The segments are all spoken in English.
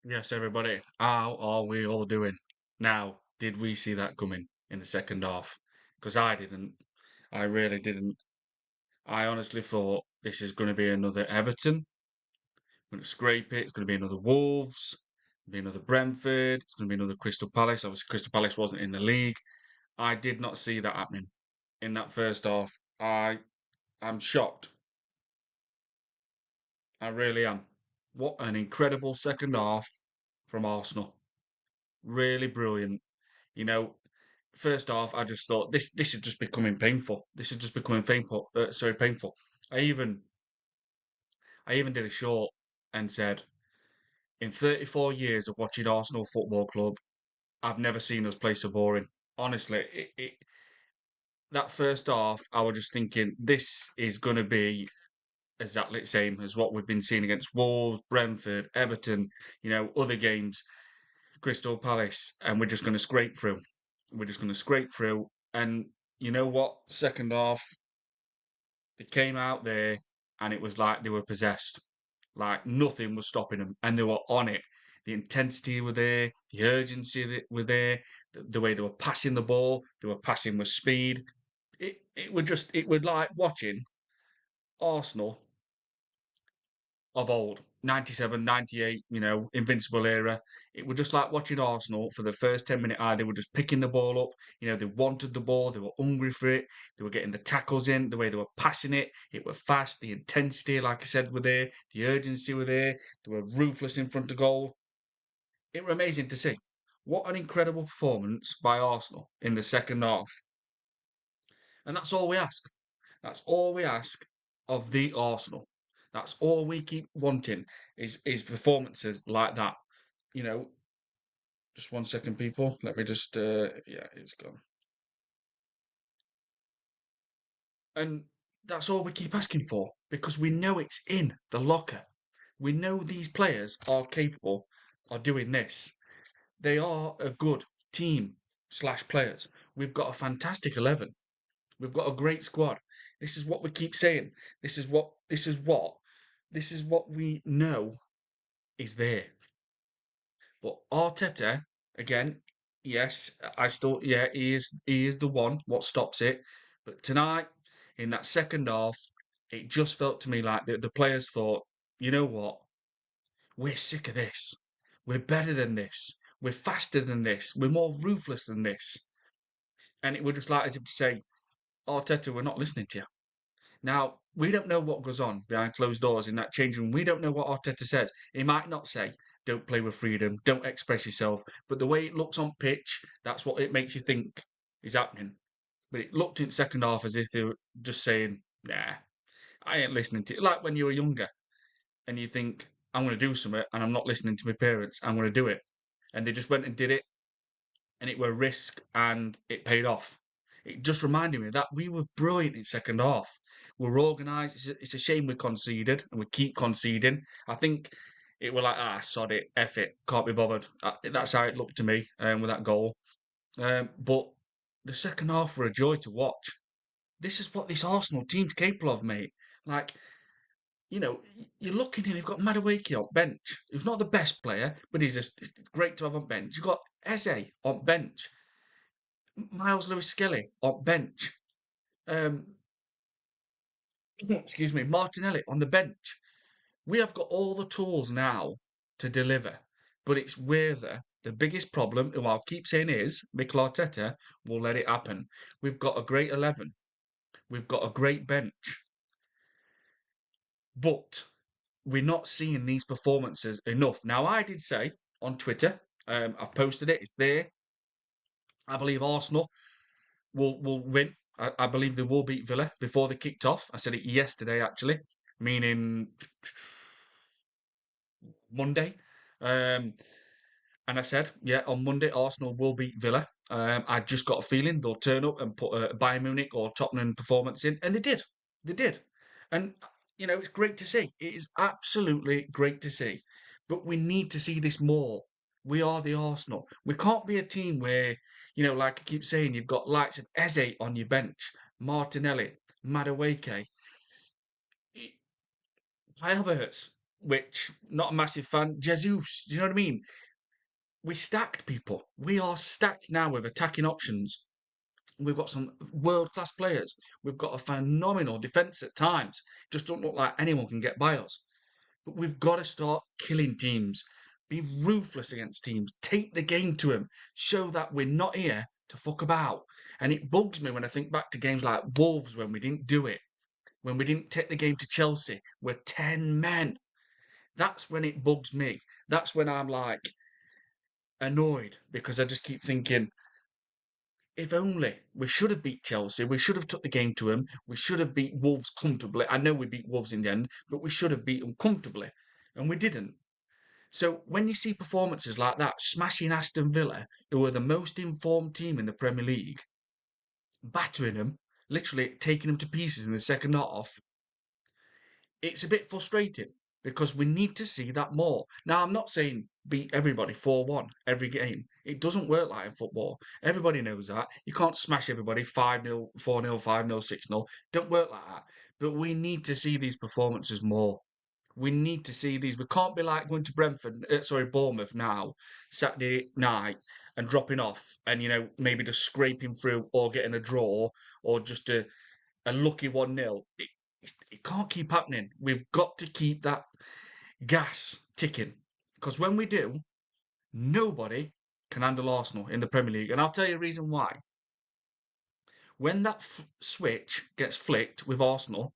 Yes, everybody. How are we all doing? Now, did we see that coming in the second half? Because I didn't. I really didn't. I honestly thought this is going to be another Everton. Going to scrape it. It's going to be another Wolves. Be another Brentford. It's going to be another Crystal Palace. Obviously, Crystal Palace wasn't in the league. I did not see that happening in that first half. I'm shocked. I really am. What an incredible second half from Arsenal. Really brilliant. You know, first off, I just thought this is just becoming painful. This is just becoming painful. Sorry, painful. I even I even did a short and said, in 34 years of watching Arsenal Football Club, I've never seen us play so boring. Honestly, that first half, I was just thinking this is going to be exactly the same as what we've been seeing against Wolves, Brentford, Everton, other games, Crystal Palace, and we're just going to scrape through. We're just going to scrape through. And you know what? Second half, they came out there and it was like they were possessed. Like nothing was stopping them, and they were on it. The intensity were there, the urgency were there, the way they were passing the ball, they were passing with speed. It would like watching Arsenal of old, 97, 98, invincible era. It was just like watching Arsenal for the first 10 minute eye. They were just picking the ball up. They wanted the ball. They were hungry for it. They were getting the tackles in, the way they were passing it. It was fast. The intensity, like I said, were there. The urgency were there. They were ruthless in front of goal. It was amazing to see. What an incredible performance by Arsenal in the second half. And that's all we ask. That's all we ask of the Arsenal. That's all we keep wanting is performances like that. You know, just 1 second, people. Let me just yeah, it's gone. And that's all we keep asking for because we know it's in the locker. We know these players are capable of doing this. They are a good team slash players. We've got a fantastic 11. We've got a great squad. This is what we keep saying. This is what we know is there. But Arteta, again, yes, I still, yeah, he is the one. What stops it? But tonight, in that second half, it just felt to me like the players thought, you know what? We're sick of this. We're better than this. We're faster than this. We're more ruthless than this. And it was just like as if to say, Arteta, we're not listening to you. Now, we don't know what goes on behind closed doors in that changing room. We don't know what Arteta says. He might not say, don't play with freedom, don't express yourself. But the way it looks on pitch, that's what it makes you think is happening. But it looked in second half as if they were just saying, nah, I ain't listening to it. Like when you were younger and you think, I'm going to do something and I'm not listening to my parents, I'm going to do it. And they just went and did it and it were risk and it paid off. It just reminded me that we were brilliant in second half. We're organised. It's a shame we conceded and we keep conceding. I think it were like, sod it, F it, can't be bothered. That's how it looked to me with that goal. But the second half were a joy to watch. This is what this Arsenal team's capable of, mate. Like, you're looking and you've got Madueke on bench. He's not the best player, but he's just great to have on bench. You've got Eze on bench. Miles Lewis Skelly on bench. Um, excuse me, Martinelli on the bench. We have got all the tools now to deliver, but it's whether the biggest problem, who I'll keep saying is Mikel Arteta will let it happen. We've got a great 11. We've got a great bench, but we're not seeing these performances enough. Now, I did say on Twitter, I've posted it, it's there. I believe Arsenal will win. I believe they will beat Villa before they kicked off. I said it yesterday, actually, meaning Monday. Um, and I said, yeah, on Monday, Arsenal will beat Villa. I just got a feeling they'll turn up and put a Bayern Munich or Tottenham performance in. And they did. They did. And, it's great to see. It is absolutely great to see. But we need to see this more. We are the Arsenal. We can't be a team where, like I keep saying, you've got likes of Eze on your bench, Martinelli, Madueke, Havertz. which not a massive fan. Jesus, do you know what I mean? We stacked people. We are stacked now with attacking options. We've got some world class players. We've got a phenomenal defence at times. Just don't look like anyone can get by us. But we've got to start killing teams. Be ruthless against teams. Take the game to them. Show that we're not here to fuck about. And it bugs me when I think back to games like Wolves when we didn't do it. When we didn't take the game to Chelsea. We're 10 men. That's when it bugs me. That's when I'm like annoyed because I just keep thinking, if only we should have beat Chelsea, we should have took the game to them, we should have beat Wolves comfortably. I know we beat Wolves in the end, but we should have beat them comfortably, and we didn't. So when you see performances like that, smashing Aston Villa, who are the most informed team in the Premier League, battering them, literally taking them to pieces in the second half, it's a bit frustrating because we need to see that more. Now, I'm not saying beat everybody 4-1 every game. It doesn't work like in football. Everybody knows that. You can't smash everybody 5-0, 4-0, 5-0, 6-0. Don't work like that. But we need to see these performances more. We need to see these. We can't be like going to Bournemouth now, Saturday night, and dropping off and, maybe just scraping through or getting a draw or just a lucky 1-0. It can't keep happening. We've got to keep that gas ticking because when we do, nobody can handle Arsenal in the Premier League. And I'll tell you a reason why. When that switch gets flicked with Arsenal,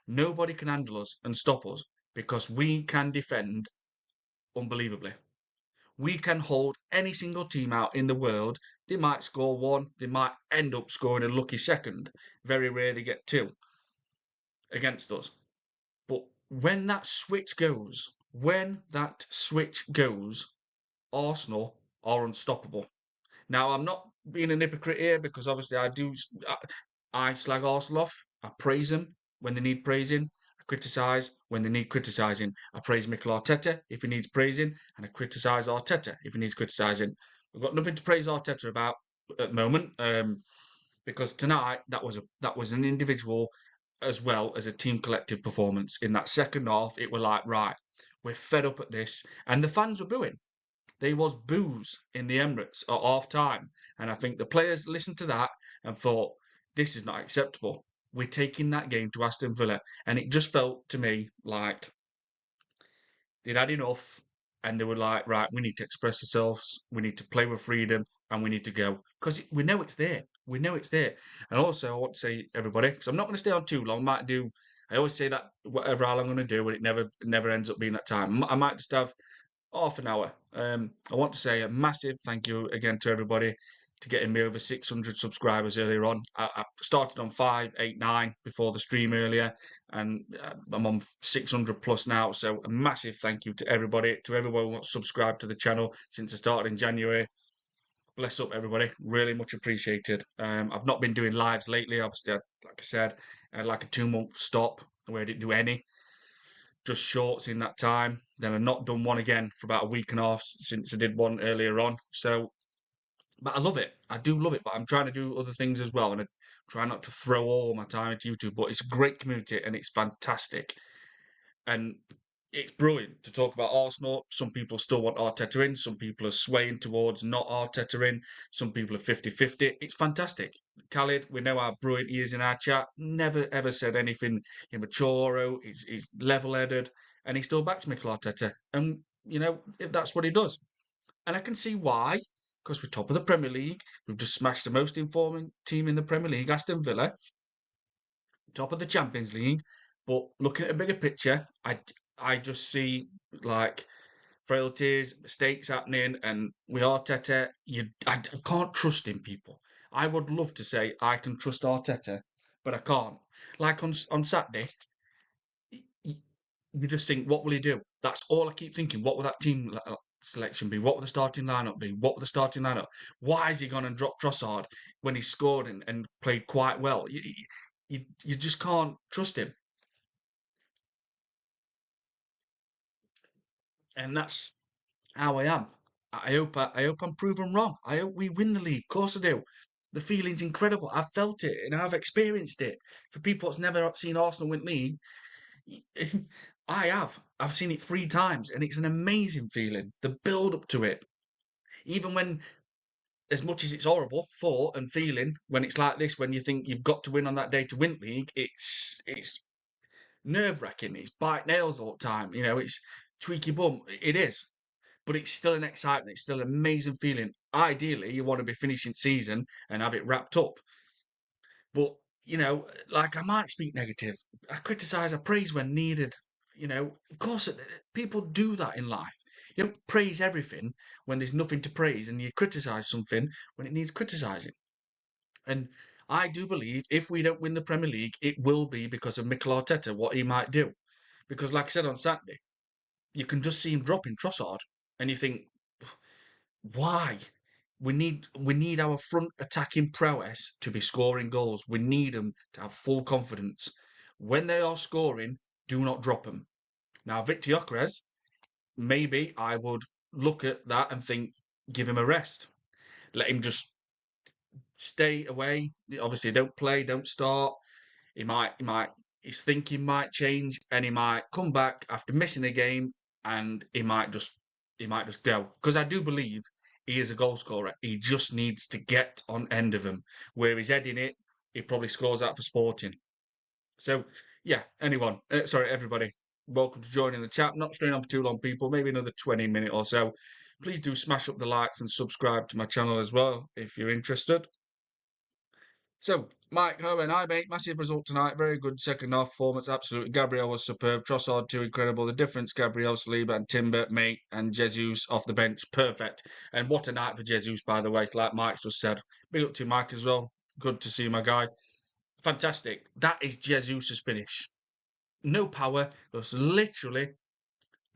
nobody can handle us and stop us because we can defend unbelievably. We can hold any single team out in the world. They might score one, they might end up scoring a lucky second. Very rarely get two against us. But when that switch goes, Arsenal are unstoppable. Now, I'm not being an hypocrite here because obviously I slag Arsenal off. I praise them when they need praising. I criticise when they need criticising. I praise Mikel Arteta if he needs praising, and I criticise Arteta if he needs criticising. We've got nothing to praise Arteta about at the moment. Because tonight that was an individual as well as a team collective performance. In that second half, it were like, right, we're fed up at this. And the fans were booing. There was boos in the Emirates at half time. And I think the players listened to that and thought, this is not acceptable. We're taking that game to Aston Villa. And it just felt to me like they'd had enough and they were like, right, we need to express ourselves, we need to play with freedom, and we need to go. Because we know it's there. We know it's there. And also, I want to say, everybody, because I'm not going to stay on too long, I always say that whatever how long I'm going to do, but it never ends up being that time. I might just have half an hour. I want to say a massive thank you again to everybody to getting me over 600 subscribers earlier on. I started on 589 before the stream earlier, and I'm on 600 plus now. So a massive thank you to everybody, to everyone who's subscribed to the channel since I started in January. Bless up, everybody. Really much appreciated. I've not been doing lives lately. Obviously, like I said, I had like a 2 month stop where I didn't do any, just shorts in that time. Then I've not done one again for about a week and a half since I did one earlier on. So, but I love it. I do love it. But I'm trying to do other things as well, and I try not to throw all my time into YouTube. But it's a great community and it's fantastic. And it's brilliant to talk about Arsenal. Some people still want Arteta in. Some people are swaying towards not Arteta in. Some people are 50-50. It's fantastic. Khalid, we know how brilliant he is in our chat. Never, ever said anything immature. He's level-headed. And he still backs Mikel Arteta. And, that's what he does. And I can see why. Because we're top of the Premier League. We've just smashed the most informing team in the Premier League, Aston Villa. Top of the Champions League. But looking at a bigger picture, I just see like frailties, mistakes happening, and with Arteta, I can't trust in people. I would love to say I can trust Arteta, but I can't. Like on Saturday, you just think, what will he do? That's all I keep thinking. What will that team selection be? What will the starting lineup be? What will the starting lineup? Why is he gone and dropped Trossard when he scored and played quite well? You just can't trust him. And that's how I am. I hope I'm proven wrong. I hope we win the league. Of course I do. The feeling's incredible. I've felt it and I've experienced it. For people that's never seen Arsenal win league, I have. I've seen it 3 times, and it's an amazing feeling. The build up to it, even when, as much as it's horrible thought and feeling when it's like this, when you think you've got to win on that day to win league, it's nerve wracking. It's bite nails all the time. It's tweaky bum. It is, but it's still an excitement. It's still an amazing feeling. Ideally, you want to be finishing season and have it wrapped up. But like I might speak negative. I criticise. I praise when needed. Of course, people do that in life. You don't praise everything when there's nothing to praise, and you criticise something when it needs criticising. And I do believe if we don't win the Premier League, it will be because of Mikel Arteta, what he might do. Because, like I said on Saturday, you can just see him dropping Trossard, and you think, why? We need our front attacking prowess to be scoring goals. We need them to have full confidence. When they are scoring, do not drop them. Now, Victor Gyökeres, maybe I would look at that and think, give him a rest. Let him just stay away. Obviously, don't play, don't start. His thinking might change, and he might come back after missing a game, and he might just go. Because I do believe he is a goal scorer. He just needs to get on end of him. Where he's heading it, he probably scores that for Sporting. So yeah, everybody, welcome to joining the chat. Not staying on for too long, people. Maybe another 20 minutes or so. Please do smash up the likes and subscribe to my channel as well if you're interested. So, Mike Owen, I mate, massive result tonight. Very good second half performance, absolutely. Gabriel was superb. Trossard, too incredible. The difference, Gabriel, Saliba, and Timber, mate, and Jesus off the bench, perfect. And what a night for Jesus, by the way, like Mike just said. Big up to Mike as well. Good to see my guy. Fantastic. That is Jesus' finish. No power, just literally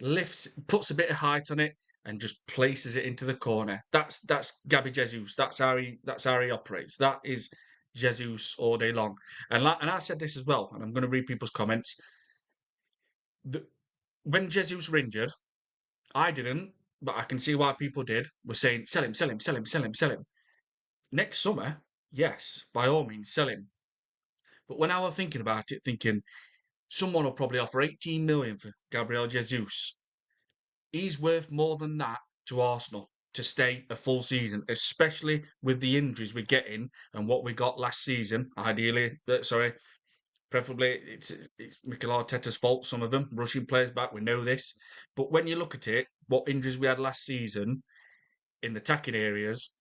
lifts, puts a bit of height on it, and just places it into the corner. That's Gabby Jesus. That's how he operates. That is Jesus all day long. And I said this as well, and I'm going to read people's comments. The, when Jesus were injured, I didn't, but I can see why people did. Were saying sell him, sell him, sell him, sell him, sell him. Next summer, yes, by all means, sell him. But when I was thinking about it, thinking someone will probably offer 18 million for Gabriel Jesus. He's worth more than that to Arsenal to stay a full season, especially with the injuries we're getting and what we got last season. Preferably it's Mikel Arteta's fault. Some of them rushing players back. We know this, but when you look at it, what injuries we had last season in the attacking areas,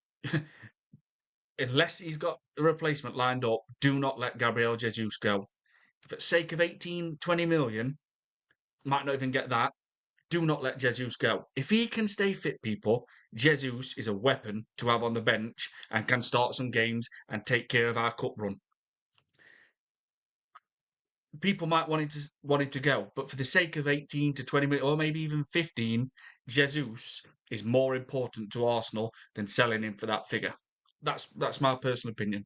unless he's got a replacement lined up, do not let Gabriel Jesus go. For the sake of 18, 20 million, might not even get that. Do not let Jesus go. If he can stay fit, people, Jesus is a weapon to have on the bench and can start some games and take care of our cup run. People might want him to go, but for the sake of 18 to 20 minutes, or maybe even 15, Jesus is more important to Arsenal than selling him for that figure. That's my personal opinion.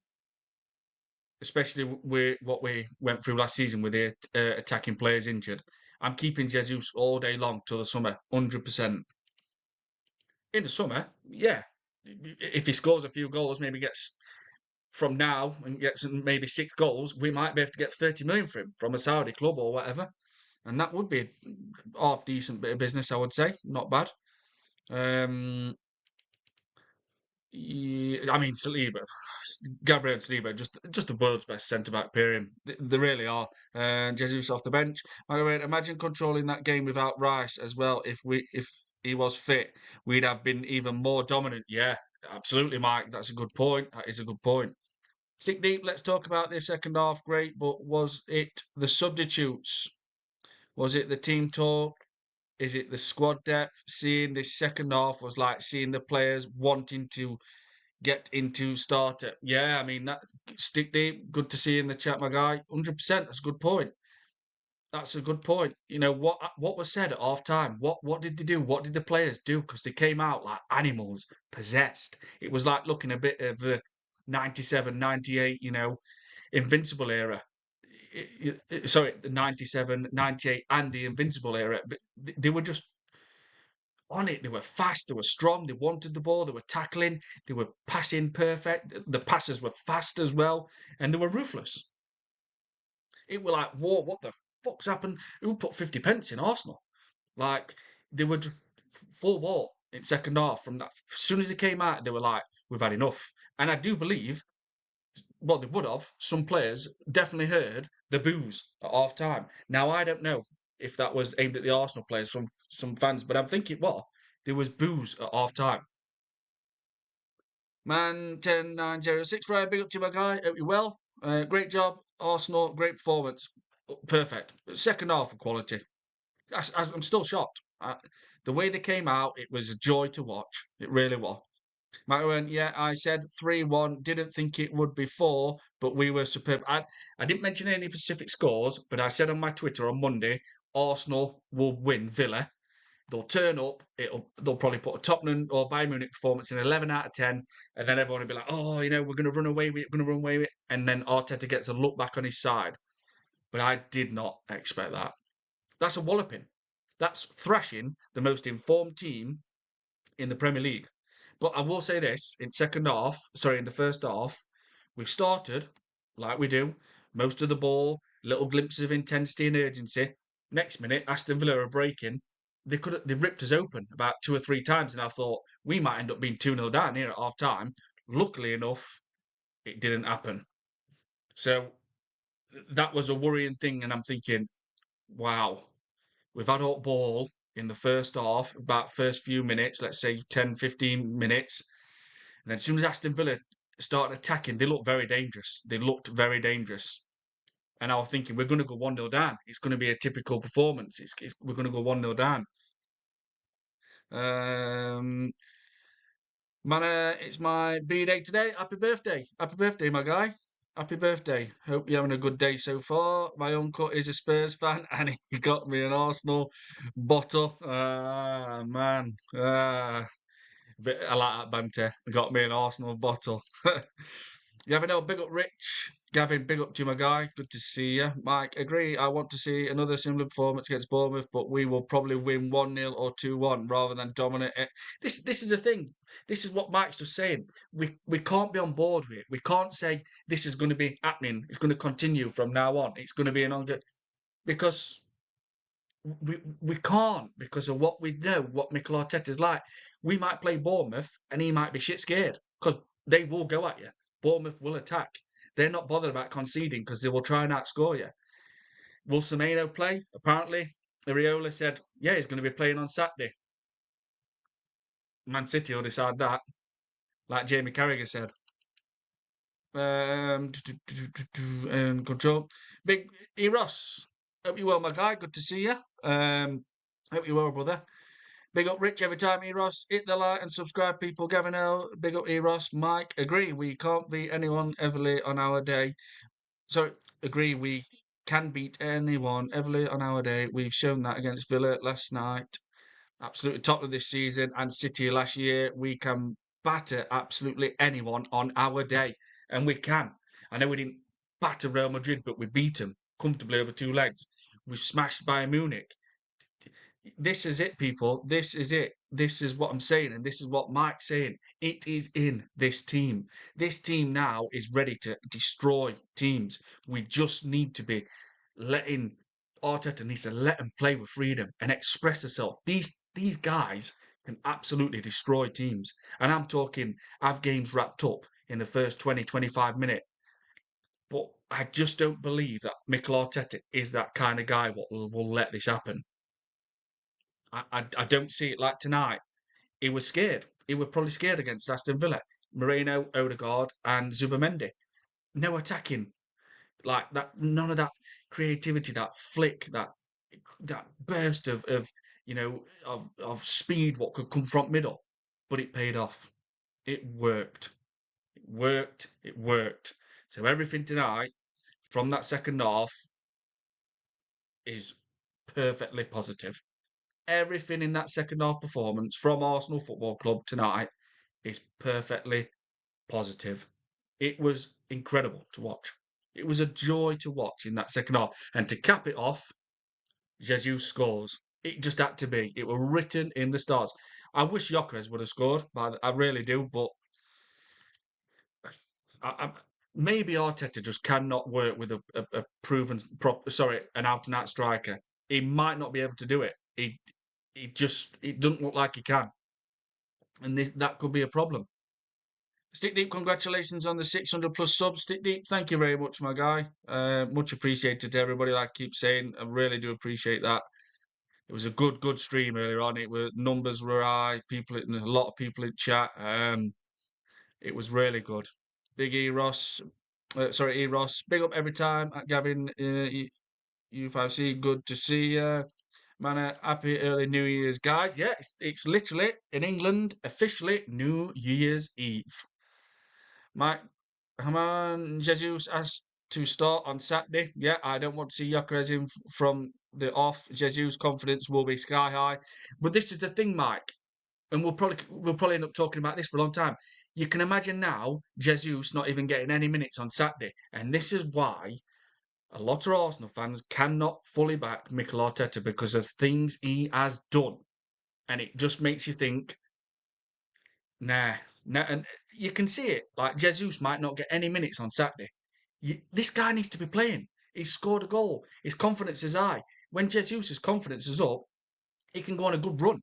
Especially with what we went through last season with the attacking players injured. I'm keeping Jesus all day long till the summer, 100%. In the summer, yeah. If he scores a few goals, maybe gets from now and gets maybe 6 goals, we might be able to get 30 million for him from a Saudi club or whatever. And that would be a half decent bit of business, I would say. Not bad. Yeah, I mean, Saliba, Gabriel Saliba, just the world's best centre back pairing. They really are. And Jesus off the bench. Imagine controlling that game without Rice as well. If he was fit, we'd have been even more dominant. Yeah, absolutely, Mike. That's a good point. That is a good point. Stick deep. Let's talk about the second half. Great, but was it the substitutes? Was it the team talk? Is it the squad depth? Seeing this second half was like seeing the players wanting to get into starter. Yeah, I mean that stick deep. Good to see you in the chat, my guy. 100%. That's a good point. That's a good point. What was said at half time? What did they do? What did the players do? Because they came out like animals, possessed. It was like looking a bit of the 97, 98, Invincible era. Sorry, the 97, 98 and the Invincible era. But they were just on it. They were fast, they were strong, they wanted the ball, they were tackling, they were passing perfect. The passes were fast as well, and they were ruthless. It were like, whoa, what the fuck's happened? Who put 50 pence in Arsenal? Like they were just full ball in second half. From that, as soon as they came out, they were like, "We've had enough." And I do believe what they would have. Some players definitely heard the boos at half time. Now I don't know if that was aimed at the Arsenal players from some fans, but I'm thinking, what? There was boos at half time. Man 10906, Ryan, big up to my guy. Hope you well. Great job, Arsenal. Great performance. Perfect. Second half of quality. I'm still shocked. The way they came out, it was a joy to watch. It really was. Matt went, yeah, I said 3-1. Didn't think it would be 4, but we were superb. I didn't mention any specific scores, but I said on my Twitter on Monday, Arsenal will win Villa. They'll turn up. They'll probably put a Tottenham or Bayern Munich performance in 11 out of 10, and then everyone will be like, "Oh, we're going to run away with it. We're going to run away with it." And then Arteta gets a look back on his side. But I did not expect that. That's a walloping. That's thrashing the most informed team in the Premier League. But I will say this: in the first half, we've started like we do, most of the ball, little glimpses of intensity and urgency. Next minute, Aston Villa are breaking. They ripped us open about 2 or 3 times, and I thought we might end up being 2-0 down here at half time. Luckily enough, it didn't happen. So that was a worrying thing, and I'm thinking, wow, we've had hot ball in the first half, about first few minutes, let's say 10, 15 minutes. And then as soon as Aston Villa started attacking, they looked very dangerous. They looked very dangerous. And I was thinking, we're going to go 1-0 down. It's going to be a typical performance. We're going to go 1-0 down. Um, it's my B day today. Happy birthday. Happy birthday, my guy. Happy birthday. Hope you're having a good day so far. My uncle is a Spurs fan and he got me an Arsenal bottle. Ah, man. I like that banter. He got me an Arsenal bottle. You have a big up Rich. Gavin, big up to my guy. Good to see you. Mike, agree. I want to see another similar performance against Bournemouth, but we will probably win 1-0 or 2-1 rather than dominate it. This is the thing. This is what Mike's just saying. We can't be on board with it. We can't say this is going to be happening. It's going to continue from now on. It's going to be an ongoing because we can't because of what we know, what Mikel Arteta's like. We might play Bournemouth and he might be shit scared because they will go at you. Bournemouth will attack. They're not bothered about conceding because they will try and outscore you. Will Semedo play? Apparently, Iriola said, yeah, he's going to be playing on Saturday. Man City will decide that, like Jamie Carragher said. Control. Big Eros. Hope you well, my guy. Good to see you. Hope you well, brother. Big up Rich every time, Eros. Hit the like and subscribe, people. Gavin L. Big up Eros. Mike, agree. We can't beat anyone heavily on our day. So, agree. We can beat anyone heavily on our day. We've shown that against Villa last night. Absolutely top of this season and City last year. We can batter absolutely anyone on our day. And we can. I know we didn't batter Real Madrid, but we beat them comfortably over 2 legs. We smashed Bayern Munich. This is it, people. This is it. This is what I'm saying, and this is what Mike's saying. It is in this team. This team now is ready to destroy teams. We just need to be letting Arteta needs to let them play with freedom and express herself. These guys can absolutely destroy teams. And I'm talking have games wrapped up in the first 20, 25 minutes. But I just don't believe that Mikel Arteta is that kind of guy what will let this happen. I don't see it like tonight. He was scared. He was probably scared against Aston Villa. Moreno, Odegaard, and Zubamendi. No attacking like that. None of that creativity, that flick, that burst of of speed. What could come from middle, but it paid off. It worked. It worked. It worked. So everything tonight from that second half is perfectly positive. Everything in that second half performance from Arsenal Football Club tonight is perfectly positive. It was incredible to watch. It was a joy to watch in that second half. And to cap it off, Jesus scores. It just had to be. It was written in the stars. I wish Gyökeres would have scored, but I really do. But I, maybe Arteta just cannot work with a proven, an out and out striker. He might not be able to do it. it doesn't look like he can, and that could be a problem. Stick Deep, congratulations on the 600 plus subs. Stick Deep, thank you very much, my guy. Much appreciated to everybody. Like I keep saying, I really do appreciate that. It was a good stream earlier on. It was numbers were high, a lot of people in chat. It was really good. Big E Ross, sorry E Ross. Big up every time at Gavin U5C. Good to see you. Man, happy early New Year's, guys. Yeah, it's literally in England officially New Year's Eve. Mike Haman Jesus asked to start on Saturday. Yeah, I don't want to see Gyökeres in from the off. Jesus' confidence will be sky high. But this is the thing, Mike, and we'll probably end up talking about this for a long time. You can imagine now Jesus not even getting any minutes on Saturday, and this is why a lot of Arsenal fans cannot fully back Mikel Arteta because of things he has done, and it just makes you think, nah, nah, and you can see it. Like Jesus might not get any minutes on Saturday. This guy needs to be playing. He's scored a goal. His confidence is high. When Jesus' confidence is up, he can go on a good run.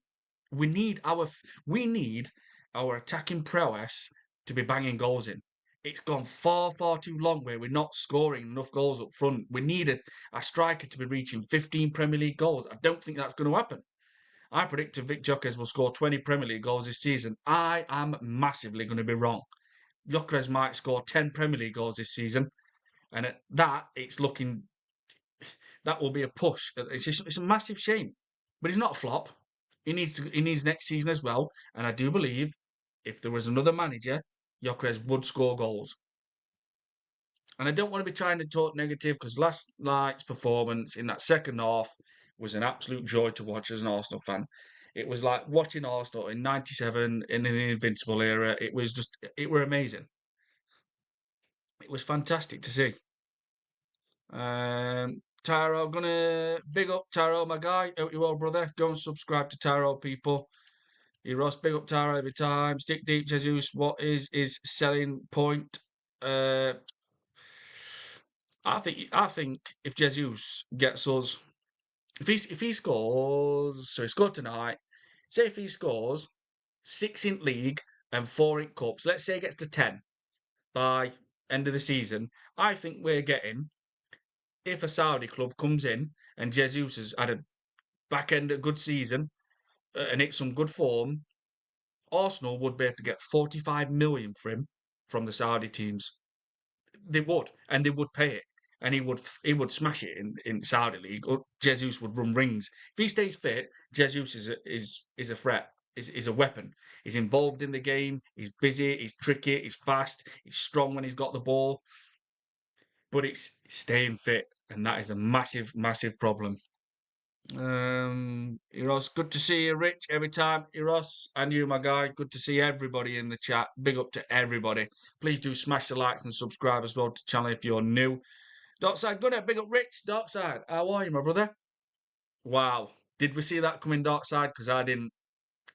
We need our attacking prowess to be banging goals in. It's gone far too long where we're not scoring enough goals up front. We need a striker to be reaching 15 Premier League goals. I don't think that's going to happen. I predicted Vic Gyökeres will score 20 Premier League goals this season. I am massively going to be wrong. Gyökeres might score 10 Premier League goals this season, and at that, it's looking that will be a push. It's a massive shame, but he's not a flop. He needs next season as well, and I do believe if there was another manager, Gyökeres would score goals. And I don't want to be trying to talk negative because last night's performance in that second half was an absolute joy to watch as an Arsenal fan. It was like watching Arsenal in '97 in the Invincible era. It were amazing. It was fantastic to see. Tyrell, gonna big up Tyrell, my guy. Hope you well, brother. Go and subscribe to Tyrell, people. Ross, big up Tyrell every time. Stick deep, Jesus. What is his selling point? Uh, I think if Jesus gets us, if he scores, so he scored tonight. Say if he scores 6 in league and 4 in cups. Let's say he gets to 10 by end of the season. I think we're getting if a Saudi club comes in and Jesus has had a back end a good season and it's some good form, Arsenal would be able to get 45 million for him from the Saudi teams. They would, and they would pay it, and he would smash it in Saudi league. Or Jesus would run rings if he stays fit. Jesus is a threat. Is a weapon. He's involved in the game. He's busy. He's tricky. He's fast. He's strong when he's got the ball. But it's staying fit, and that is a massive problem. Eros, good to see you, Rich, every time. Eros, and you, my guy, good to see everybody in the chat. Big up to everybody. Please do smash the likes and subscribe as well to the channel if you're new. Darkside, good, big up, Rich. Darkside, how are you, my brother? Wow, did we see that coming, Darkside? Because I didn't.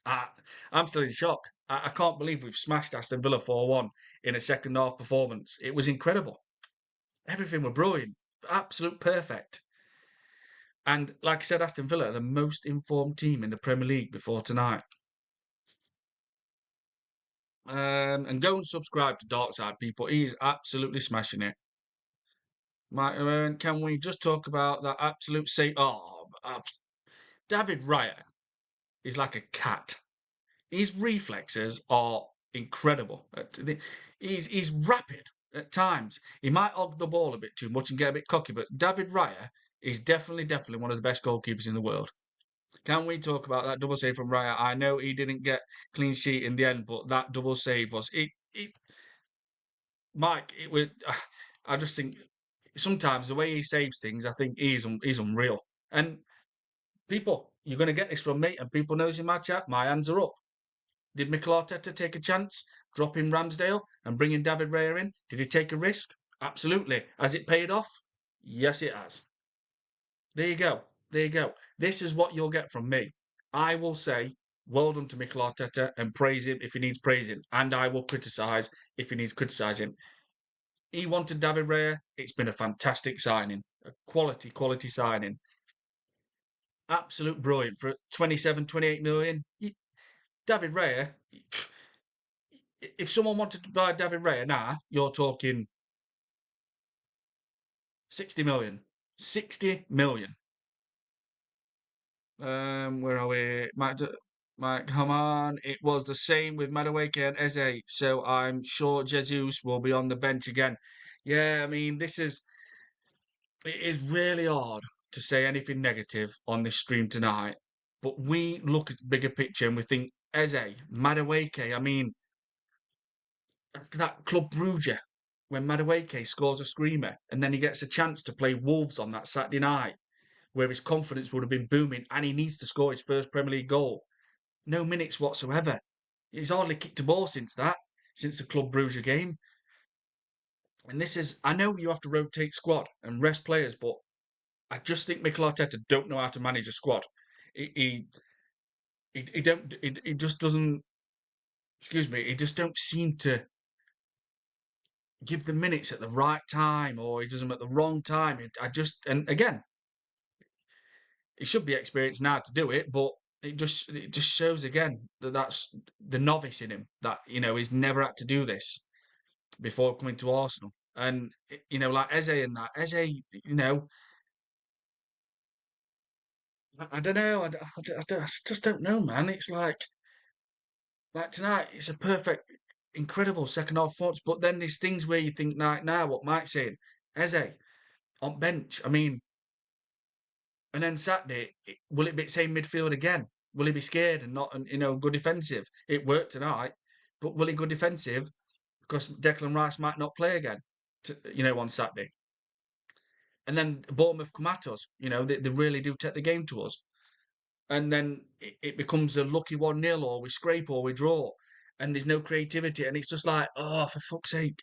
I'm still in shock. I can't believe we've smashed Aston Villa 4-1 in a second half performance. It was incredible. Everything was brilliant. Absolute perfect. And like I said, Aston Villa are the most informed team in the Premier League before tonight. And go and subscribe to Darkside, people. He's absolutely smashing it. Can we just talk about that absolute say? Oh, David Raya is like a cat. His reflexes are incredible. He's rapid at times. He might hog the ball a bit too much and get a bit cocky, but David Raya is definitely one of the best goalkeepers in the world. Can we talk about that double save from Raya? I know he didn't get clean sheet in the end, but that double save was Mike. It would. I just think sometimes the way he saves things, I think he's unreal. And people, you're going to get this from me, and people knows in my chat. My hands are up. Did Mikel Arteta take a chance, dropping Ramsdale and bringing David Raya in? Did he take a risk? Absolutely. Has it paid off? Yes, it has. There you go. There you go. This is what you'll get from me. I will say, well done to Mikel Arteta and praise him if he needs praising. And I will criticise if he needs criticising. He wanted David Raya. It's been a fantastic signing. A quality signing. Absolute brilliant for 27, 28 million. David Raya, if someone wanted to buy David Raya now, you're talking 60 million. 60 million. Where are we? Mike, come on. It was the same with Madueke and Eze, so I'm sure Jesus will be on the bench again. Yeah, I mean, it is really hard to say anything negative on this stream tonight, but we look at the bigger picture and we think Eze, Madueke, I mean, after that Club Brugge, when Madueke scores a screamer and then he gets a chance to play Wolves on that Saturday night, where his confidence would have been booming and he needs to score his first Premier League goal. No minutes whatsoever. He's hardly kicked a ball since the Club Brugge game. And this is, I know you have to rotate squad and rest players, but I just think Mikel Arteta don't know how to manage a squad. He he just doesn't. Excuse me. He just don't seem to give the minutes at the right time, or he does them at the wrong time. I just, and again, he should be experienced now to do it, but it just shows again that that's the novice in him, that he's never had to do this before coming to Arsenal. And like Eze and that Eze, I don't know, I just don't know, man. It's like tonight, it's a perfect, incredible second half performance. But then there's things where you think, like now, what Mike's saying, Eze on bench. I mean, and then Saturday, will it be same midfield again? Will he be scared and not, go defensive? It worked tonight, but will he go defensive because Declan Rice might not play again, on Saturday? And then Bournemouth come at us. They really do take the game to us. And then it becomes a lucky 1-0, or we scrape or we draw. And there's no creativity. And it's just like, oh, for fuck's sake.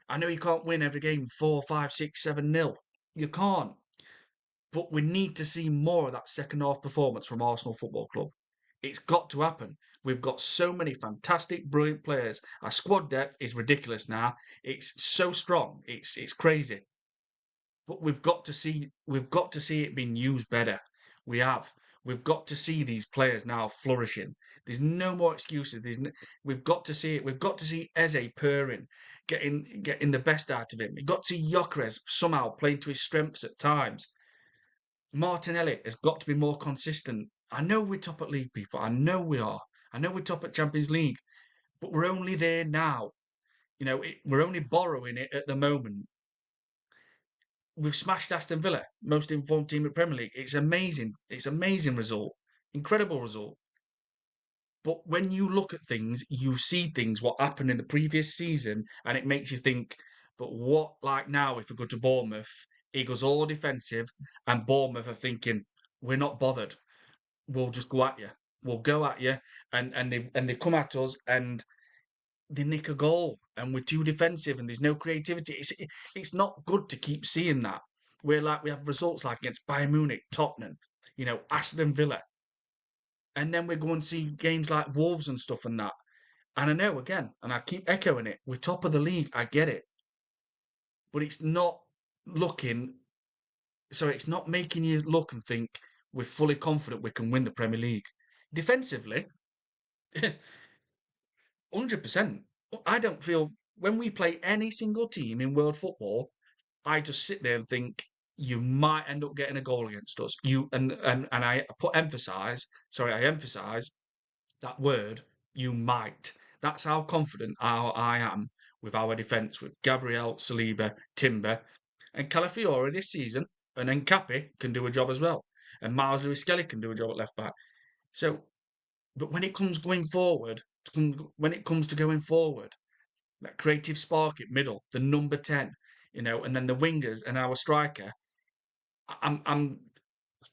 I know you can't win every game 4, 5, 6, 7-0. You can't. But we need to see more of that second half performance from Arsenal Football Club. It's got to happen. We've got so many fantastic, brilliant players. Our squad depth is ridiculous now. It's so strong. It's crazy. But we've got to see it being used better. We have. We've got to see these players now flourishing. There's no more excuses. We've got to see it. We've got to see Eze purring, getting the best out of him. We've got to see Gyökeres somehow playing to his strengths at times. Martinelli has got to be more consistent. I know we're top at league, people. I know we are. I know we're top at Champions League, but we're only there now. We're only borrowing it at the moment. We've smashed Aston Villa, most informed team in Premier League. It's amazing. It's amazing result, incredible result. But when you look at things, you see things what happened in the previous season, and it makes you think. But what like now? If we go to Bournemouth, he goes all defensive, and Bournemouth are thinking we're not bothered. We'll just go at you. We'll go at you, and they come at us, and they nick a goal, and we're too defensive, and there's no creativity. It's not good to keep seeing that. We have results like against Bayern Munich, Tottenham, Aston Villa, and then we go and see games like Wolves and stuff and that. And I know again, and I keep echoing it, we're top of the league. I get it, but it's not looking. So it's not making you look and think we're fully confident we can win the Premier League. Defensively, 100%. I don't feel when we play any single team in world football, I just sit there and think you might end up getting a goal against us. And I emphasize that word, you might. That's how confident I am with our defence, with Gabriel, Saliba, Timber, and Calafiore this season. And then Cappy can do a job as well. And Miles Lewis Skelly can do a job at left back. So, but when it comes to going forward, that creative spark at middle, the number 10, and then the wingers and our striker, I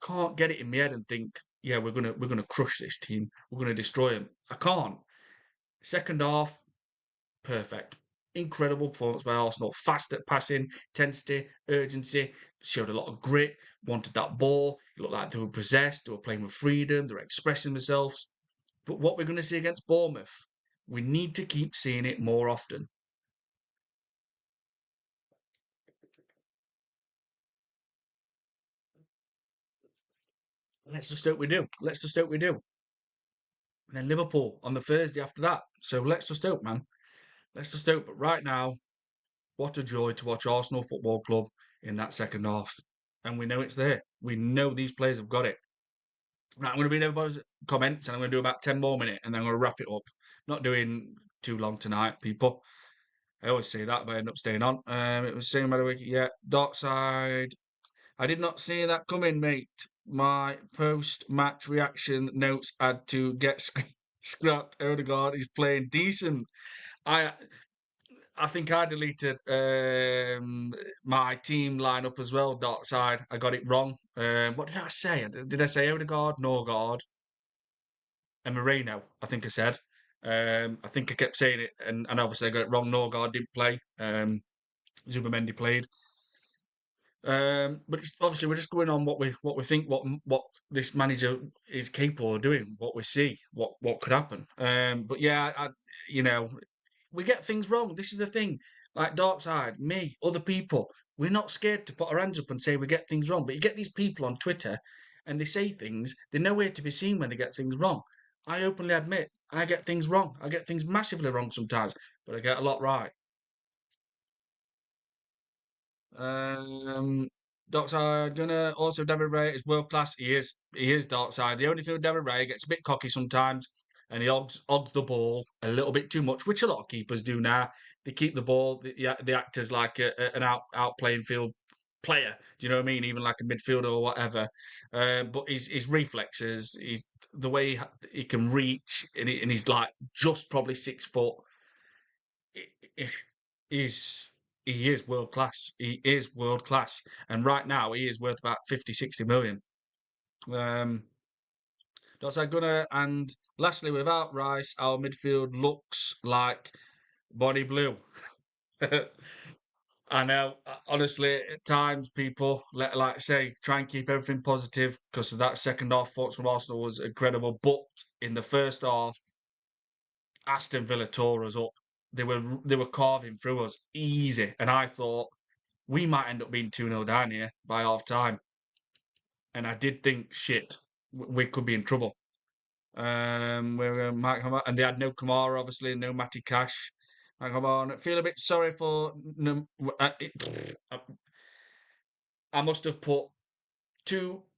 can't get it in my head and think, yeah, we're gonna crush this team. We're gonna destroy them. I can't. Second half, perfect. Incredible performance by Arsenal. Fast at passing, intensity, urgency, showed a lot of grit, wanted that ball. It looked like they were possessed, they were playing with freedom, they were expressing themselves. But what we're going to see against Bournemouth, we need to keep seeing it more often. Let's just hope we do. Let's just hope we do. And then Liverpool on the Thursday after that. So let's just hope, man. Let's just hope. But right now, what a joy to watch Arsenal Football Club in that second half. And we know it's there. We know these players have got it. Right, I'm going to read everybody's comments and I'm going to do about 10 more minutes and then I'm going to wrap it up. Not doing too long tonight, people. I always say that, but I end up staying on. It was saying about a week, yeah. Dark side. I did not see that coming, mate. My post-match reaction notes had to get scrapped. Odegaard is playing decent. I I think I deleted my team lineup as well. Dark side. I got it wrong. What did I say? Did I say Odegaard, Norgard, and Moreno? I think I said. I think I kept saying it, and obviously I got it wrong. Norgard didn't play. Zubamendi played. But obviously we're just going on what we think what this manager is capable of doing, what we see, what could happen. But yeah, you know we get things wrong. This is the thing. Like Darkside, me, other people, we're not scared to put our hands up and say we get things wrong. But you get these people on Twitter, and they say things they're nowhere to be seen when they get things wrong. I openly admit I get things wrong. I get things massively wrong sometimes, but I get a lot right. Um, Darkside gonna also David Ray is world class. He is. He is Darkside. The only thing with David Ray gets a bit cocky sometimes, and he odds the ball a little bit too much, which a lot of keepers do now. They keep the ball. They act as like an out playing field player. Do you know what I mean? Even like a midfielder or whatever. But his reflexes, he's the way he can reach, and he's like just probably 6 foot. He is he is world class. He is world class. And right now he is worth about 50, 60 million. Um that's our gunner. And lastly, without Rice, our midfield looks like body blue. I know, honestly, at times people like I say try and keep everything positive because of that second half thoughts from Arsenal was incredible. But in the first half, Aston Villa tore us up. They were carving through us easy, and I thought we might end up being 2-0 down here by half time. And I did think, shit, we could be in trouble. We're Mike and they had no Kamara, obviously, no Matty Cash. Like, come on, I feel a bit sorry for. I must have put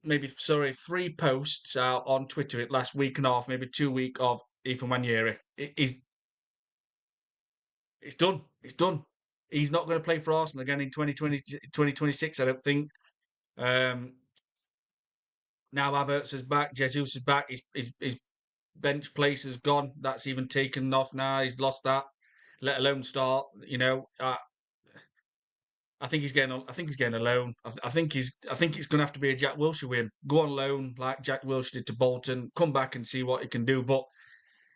maybe sorry, 3 posts out on Twitter last week and a half, maybe 2 week of Ethan Nwaneri. It's done. It's done. He's not going to play for Arsenal again in 2026, I don't think. Um, now Havertz is back. Jesus is back. His bench place is gone. That's even taken off now. He's lost that. Let alone start. I think he's getting. I think he's getting a loan. I think he's. I think it's going to have to be a Jack Wilshere win. Go on loan like Jack Wilshere did to Bolton. Come back and see what he can do. But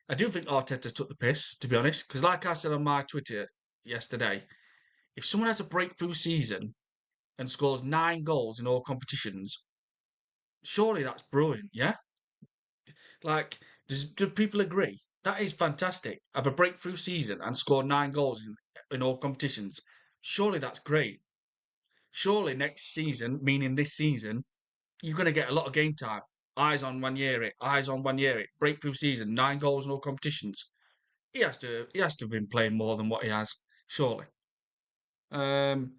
I do think Arteta's took the piss, to be honest. Because like I said on my Twitter yesterday, if someone has a breakthrough season and scores 9 goals in all competitions, surely that's brilliant. Yeah. Like, do people agree? That is fantastic. Have a breakthrough season and score 9 goals in all competitions. Surely that's great. Surely next season, meaning this season, you're going to get a lot of game time. Eyes on Nwaneri, eyes on Nwaneri. Breakthrough season, 9 goals in all competitions. He has to have been playing more than what he has. Surely. Um,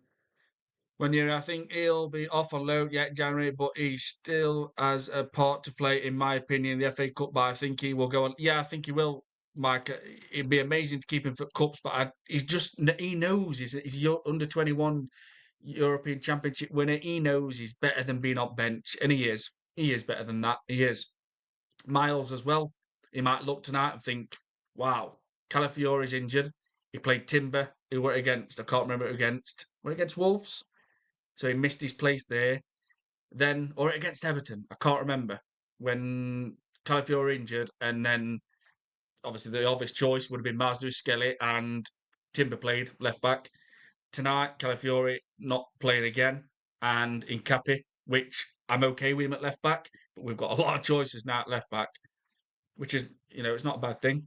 When you, I think he'll be off on loan yet January, but he still has a part to play, in my opinion, in the FA Cup. But I think he will go on. Yeah, I think he will, Mike. It'd be amazing to keep him for cups, but he knows he's under 21 European Championship winner. He knows he's better than being on bench, and he is. He is better than that. He is. Miles as well. He might look tonight and think, "Wow, Calafiore's injured. He played Timber. Who were it against? I can't remember who against. Were it against Wolves? So he missed his place there. Then, or against Everton, I can't remember when Calafiore injured, and then obviously the obvious choice would have been Mars Skelly and Timber played left back. Tonight, Calafiore not playing again, and Incapi, which I'm okay with him at left back, but we've got a lot of choices now at left back, which is it's not a bad thing.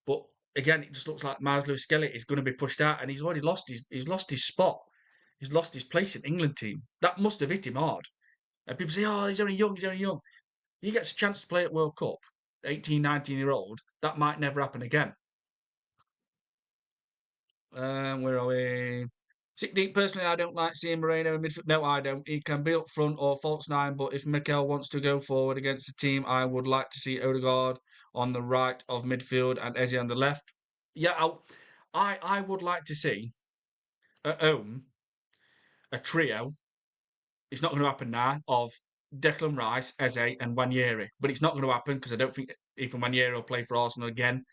But again, it just looks like Mars Lewis Skelly is going to be pushed out, and he's already lost his spot. He's lost his place in England team. That must have hit him hard. And people say, "Oh, he's only young. He's only young." he gets a chance to play at World Cup, 18, 19-year-old, that might never happen again. Where are we? Sick deep. Personally, I don't like seeing Moreno in midfield. No, I don't. He can be up front or false nine, but if Mikel wants to go forward against the team, I would like to see Odegaard on the right of midfield and Eze on the left. Yeah, I would like to see at home a trio. It's not going to happen now of Declan Rice, Eze, and Nwaneri, but it's not going to happen because I don't think even Nwaneri will play for Arsenal again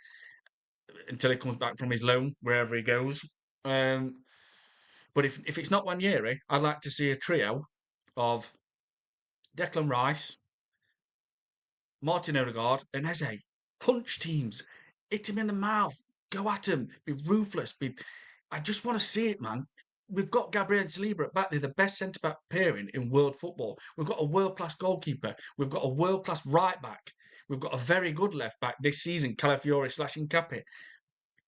until he comes back from his loan wherever he goes. Um, But if it's not Nwaneri, I'd like to see a trio of Declan Rice, Martin Odegaard, and Eze. Punch teams, hit him in the mouth, go at him, be ruthless. I just want to see it, man. We've got Gabriel and Saliba at back. They're the best centre back pairing in world football. We've got a world class goalkeeper. We've got a world class right back. We've got a very good left back this season, Calafiore / Nkapi.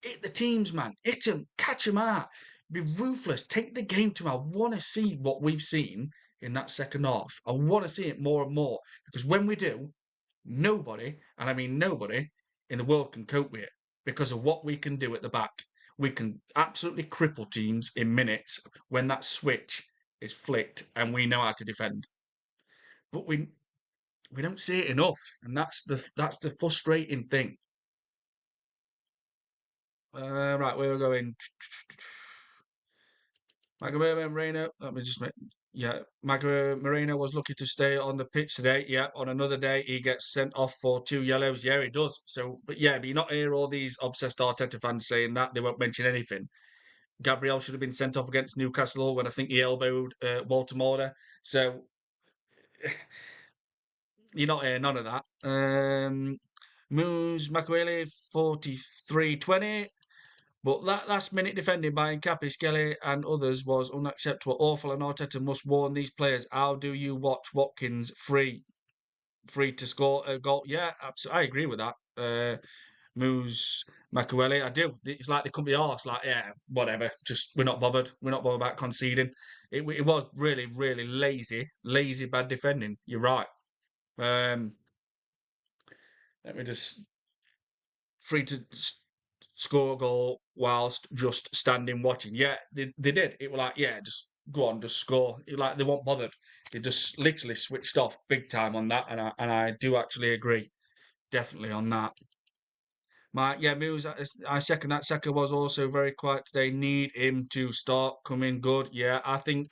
Hit the teams, man. Hit them, catch them out. Be ruthless. Take the game to 'em. I want to see what we've seen in that second half. I want to see it more and more because when we do, nobody, and I mean nobody, in the world can cope with it because of what we can do at the back. We can absolutely cripple teams in minutes when that switch is flicked and we know how to defend. But we don't see it enough, and that's the frustrating thing. Right, we're going. Gabriel Moreno, let me just make. Yeah, Gabriel Moreno was lucky to stay on the pitch today. Yeah, on another day he gets sent off for 2 yellows. Yeah, he does. So, but you not hear all these obsessed Arteta fans saying that they won't mention anything. Gabriel should have been sent off against Newcastle when I think he elbowed Walter Mortar. So you're not hearing none of that. Moose Makwele 43-20. But that last minute defending by Nkapi, Skelly, and others was unacceptable, awful, and Arteta must warn these players. How do you watch Watkins free to score a goal? Yeah, absolutely, I agree with that. Moose Makuele, I do. It's like they couldn't be arsed. Like, yeah, whatever. Just we're not bothered. We're not bothered about conceding. It was really, really lazy, bad defending. You're right. Um, Let me just free to score a goal whilst just standing watching. Yeah, they did. It was like, yeah, just go on, just score. Like they weren't bothered. They just literally switched off big time on that, and I do actually agree, definitely on that. Yeah, Mills. I second that. Saka was also very quiet today. Need him to start coming good. Yeah, I think.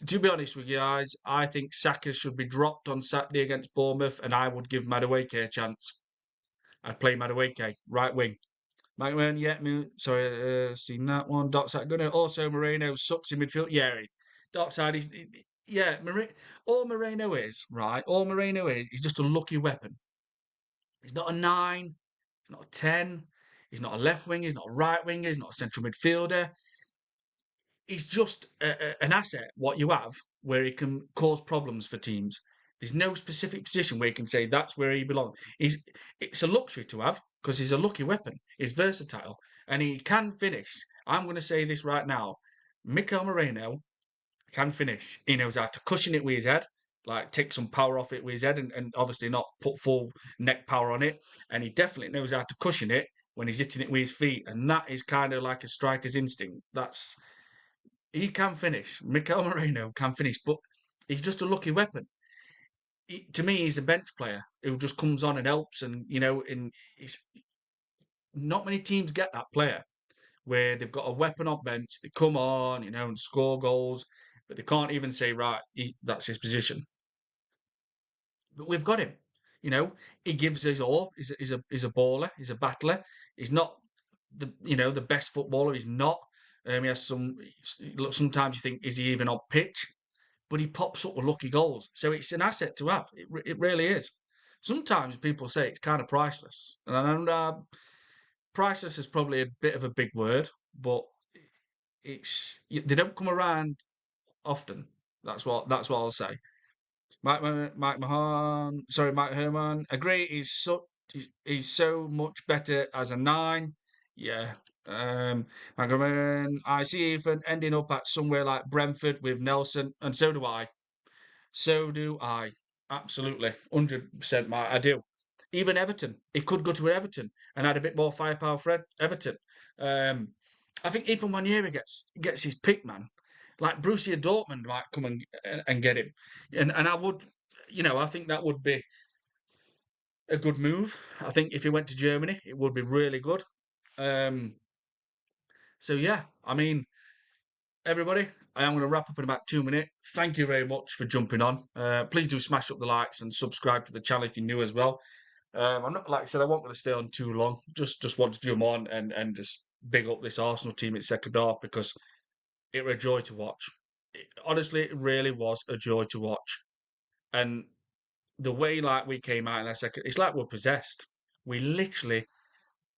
To be honest with you guys, I think Saka should be dropped on Saturday against Bournemouth, and I would give Madueke a chance. I'd play Madueke right wing. McMahon, yeah, sorry, seen that one. Dockside, gonna also Moreno sucks in midfield. Yeah, Dockside is, yeah, all Moreno is, right? All Moreno is just a lucky weapon. He's not a 9, he's not a 10, he's not a left wing, he's not a right winger, he's not a central midfielder. He's just an asset, what you have, where he can cause problems for teams. There's no specific position where you can say that's where he belongs. It's a luxury to have because he's a lucky weapon. He's versatile and he can finish. I'm going to say this right now. Mikel Moreno can finish. He knows how to cushion it with his head, like take some power off it with his head and obviously not put full neck power on it. And he definitely knows how to cushion it when he's hitting it with his feet. And that is kind of like a striker's instinct. He can finish. Mikel Moreno can finish, but he's just a lucky weapon. To me, he's a bench player who just comes on and helps. And it's not many teams get that player where they've got a weapon on bench. They come on, and score goals, but they can't even say right, that's his position. But we've got him. He gives his all. He's a baller. He's a battler. He's not the best footballer. He's not. He has some. Sometimes you think, is he even on pitch? But he pops up with lucky goals. So it's an asset to have. It really is. Sometimes people say it's kind of priceless, and priceless is probably a bit of a big word, but they don't come around often. That's what I'll say. Mike Mahan, sorry, Mike Herman. Agree. He's so much better as a 9. Yeah. Mike Herman, I see Ethan ending up at somewhere like Brentford with Nelson, and so do I. So do I. Absolutely, 100%, Mate. I do. Even Everton, he could go to Everton and add a bit more firepower for Everton. Um, I think even Nwaneri gets his pick, man. Like Borussia Dortmund might come and get him, and I would, I think that would be a good move. I think if he went to Germany, it would be really good. Um, so yeah, I mean, everybody, I am going to wrap up in about 2 minutes. Thank you very much for jumping on. Please do smash up the likes and subscribe to the channel if you're new as well. I'm not like I said, I won't going to stay on too long. Just want to jump on and just big up this Arsenal team in second half because it was a joy to watch. Honestly, it really was a joy to watch. And the way like we came out in that second, it's like we're possessed. We literally,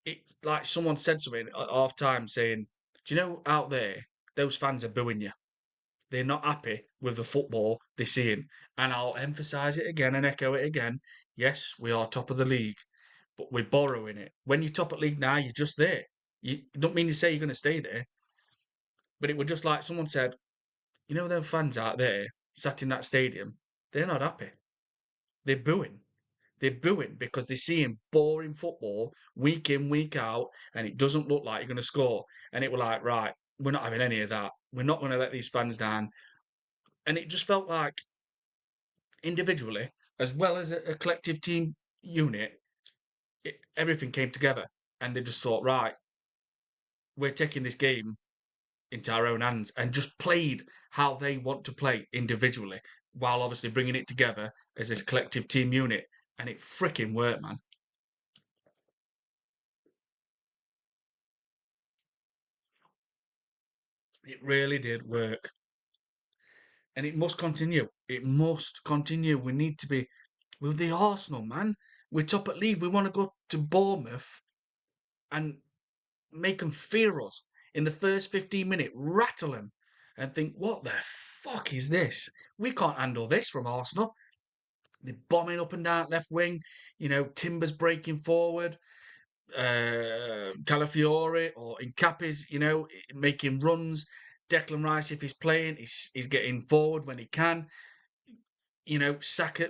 it's like someone said something at half time saying, "Do you know out there those fans are booing you? They're not happy with the football they're seeing." And I'll emphasise it again and echo it again. Yes, we are top of the league, but we're borrowing it. When you're top at league now, you're just there. You don't mean to say you're going to stay there, but it was just like someone said, them fans out there sat in that stadium, they're not happy. They're booing. They're booing because they're seeing boring football week in, week out, and it doesn't look like you're going to score. And it was like, right, we're not having any of that. We're not going to let these fans down. And it just felt like individually, as well as a collective team unit, everything came together. And they just thought, right, we're taking this game into our own hands and just played how they want to play individually, while obviously bringing it together as a collective team unit. And it freaking worked, man. It really did work. And it must continue. It must continue. We need to be with the Arsenal, man. We're top at league. We want to go to Bournemouth and make them fear us in the first 15 minutes, rattle them and think, what the fuck is this? We can't handle this from Arsenal. They're bombing up and down left wing. Timber's breaking forward. Calafiore or Incapis, making runs. Declan Rice, if he's playing, he's getting forward when he can. Saka,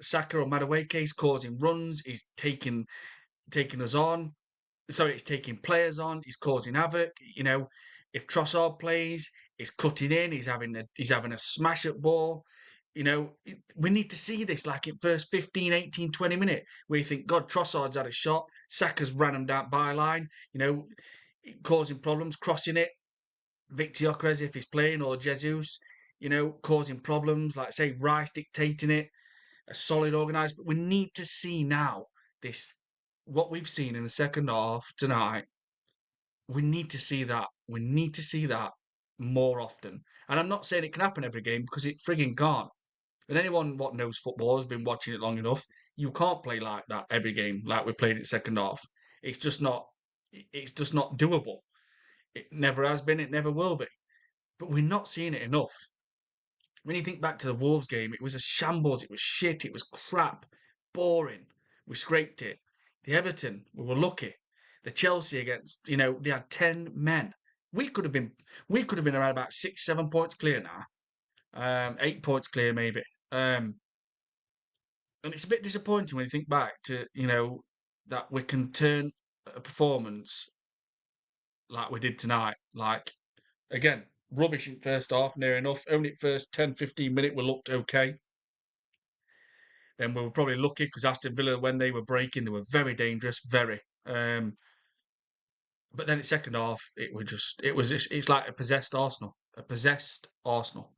Saka or Madueke is causing runs. He's taking us on. Sorry, he's taking players on. He's causing havoc. If Trossard plays, he's cutting in. He's having a smash at ball. We need to see this like in first 15, 18, 20 minutes where you think, God, Trossard's had a shot. Saka's ran him down byline, causing problems, crossing it. Victor Gyökeres, if he's playing, or Jesus, causing problems. Like, say, Rice dictating it, a solid organised. But we need to see now this, what we've seen in the second half tonight. We need to see that. We need to see that more often. And I'm not saying it can happen every game because it frigging can't. And anyone what knows football has been watching it long enough. You can't play like that every game, like we played it second half. It's just not. It's just not doable. It never has been. It never will be. But we're not seeing it enough. When you think back to the Wolves game, it was a shambles. It was shit. It was crap, boring. We scraped it. The Everton, we were lucky. The Chelsea against, they had 10 men. We could have been, we could have been around about 6, 7 points clear now. 8 points clear maybe. And it's a bit disappointing when you think back to, that we can turn a performance like we did tonight. Like, again, rubbish in first half, near enough. Only first 10, 15 minutes we looked okay. Then we were probably lucky because Aston Villa, when they were breaking, they were very dangerous, very. But then in second half, it's like a possessed Arsenal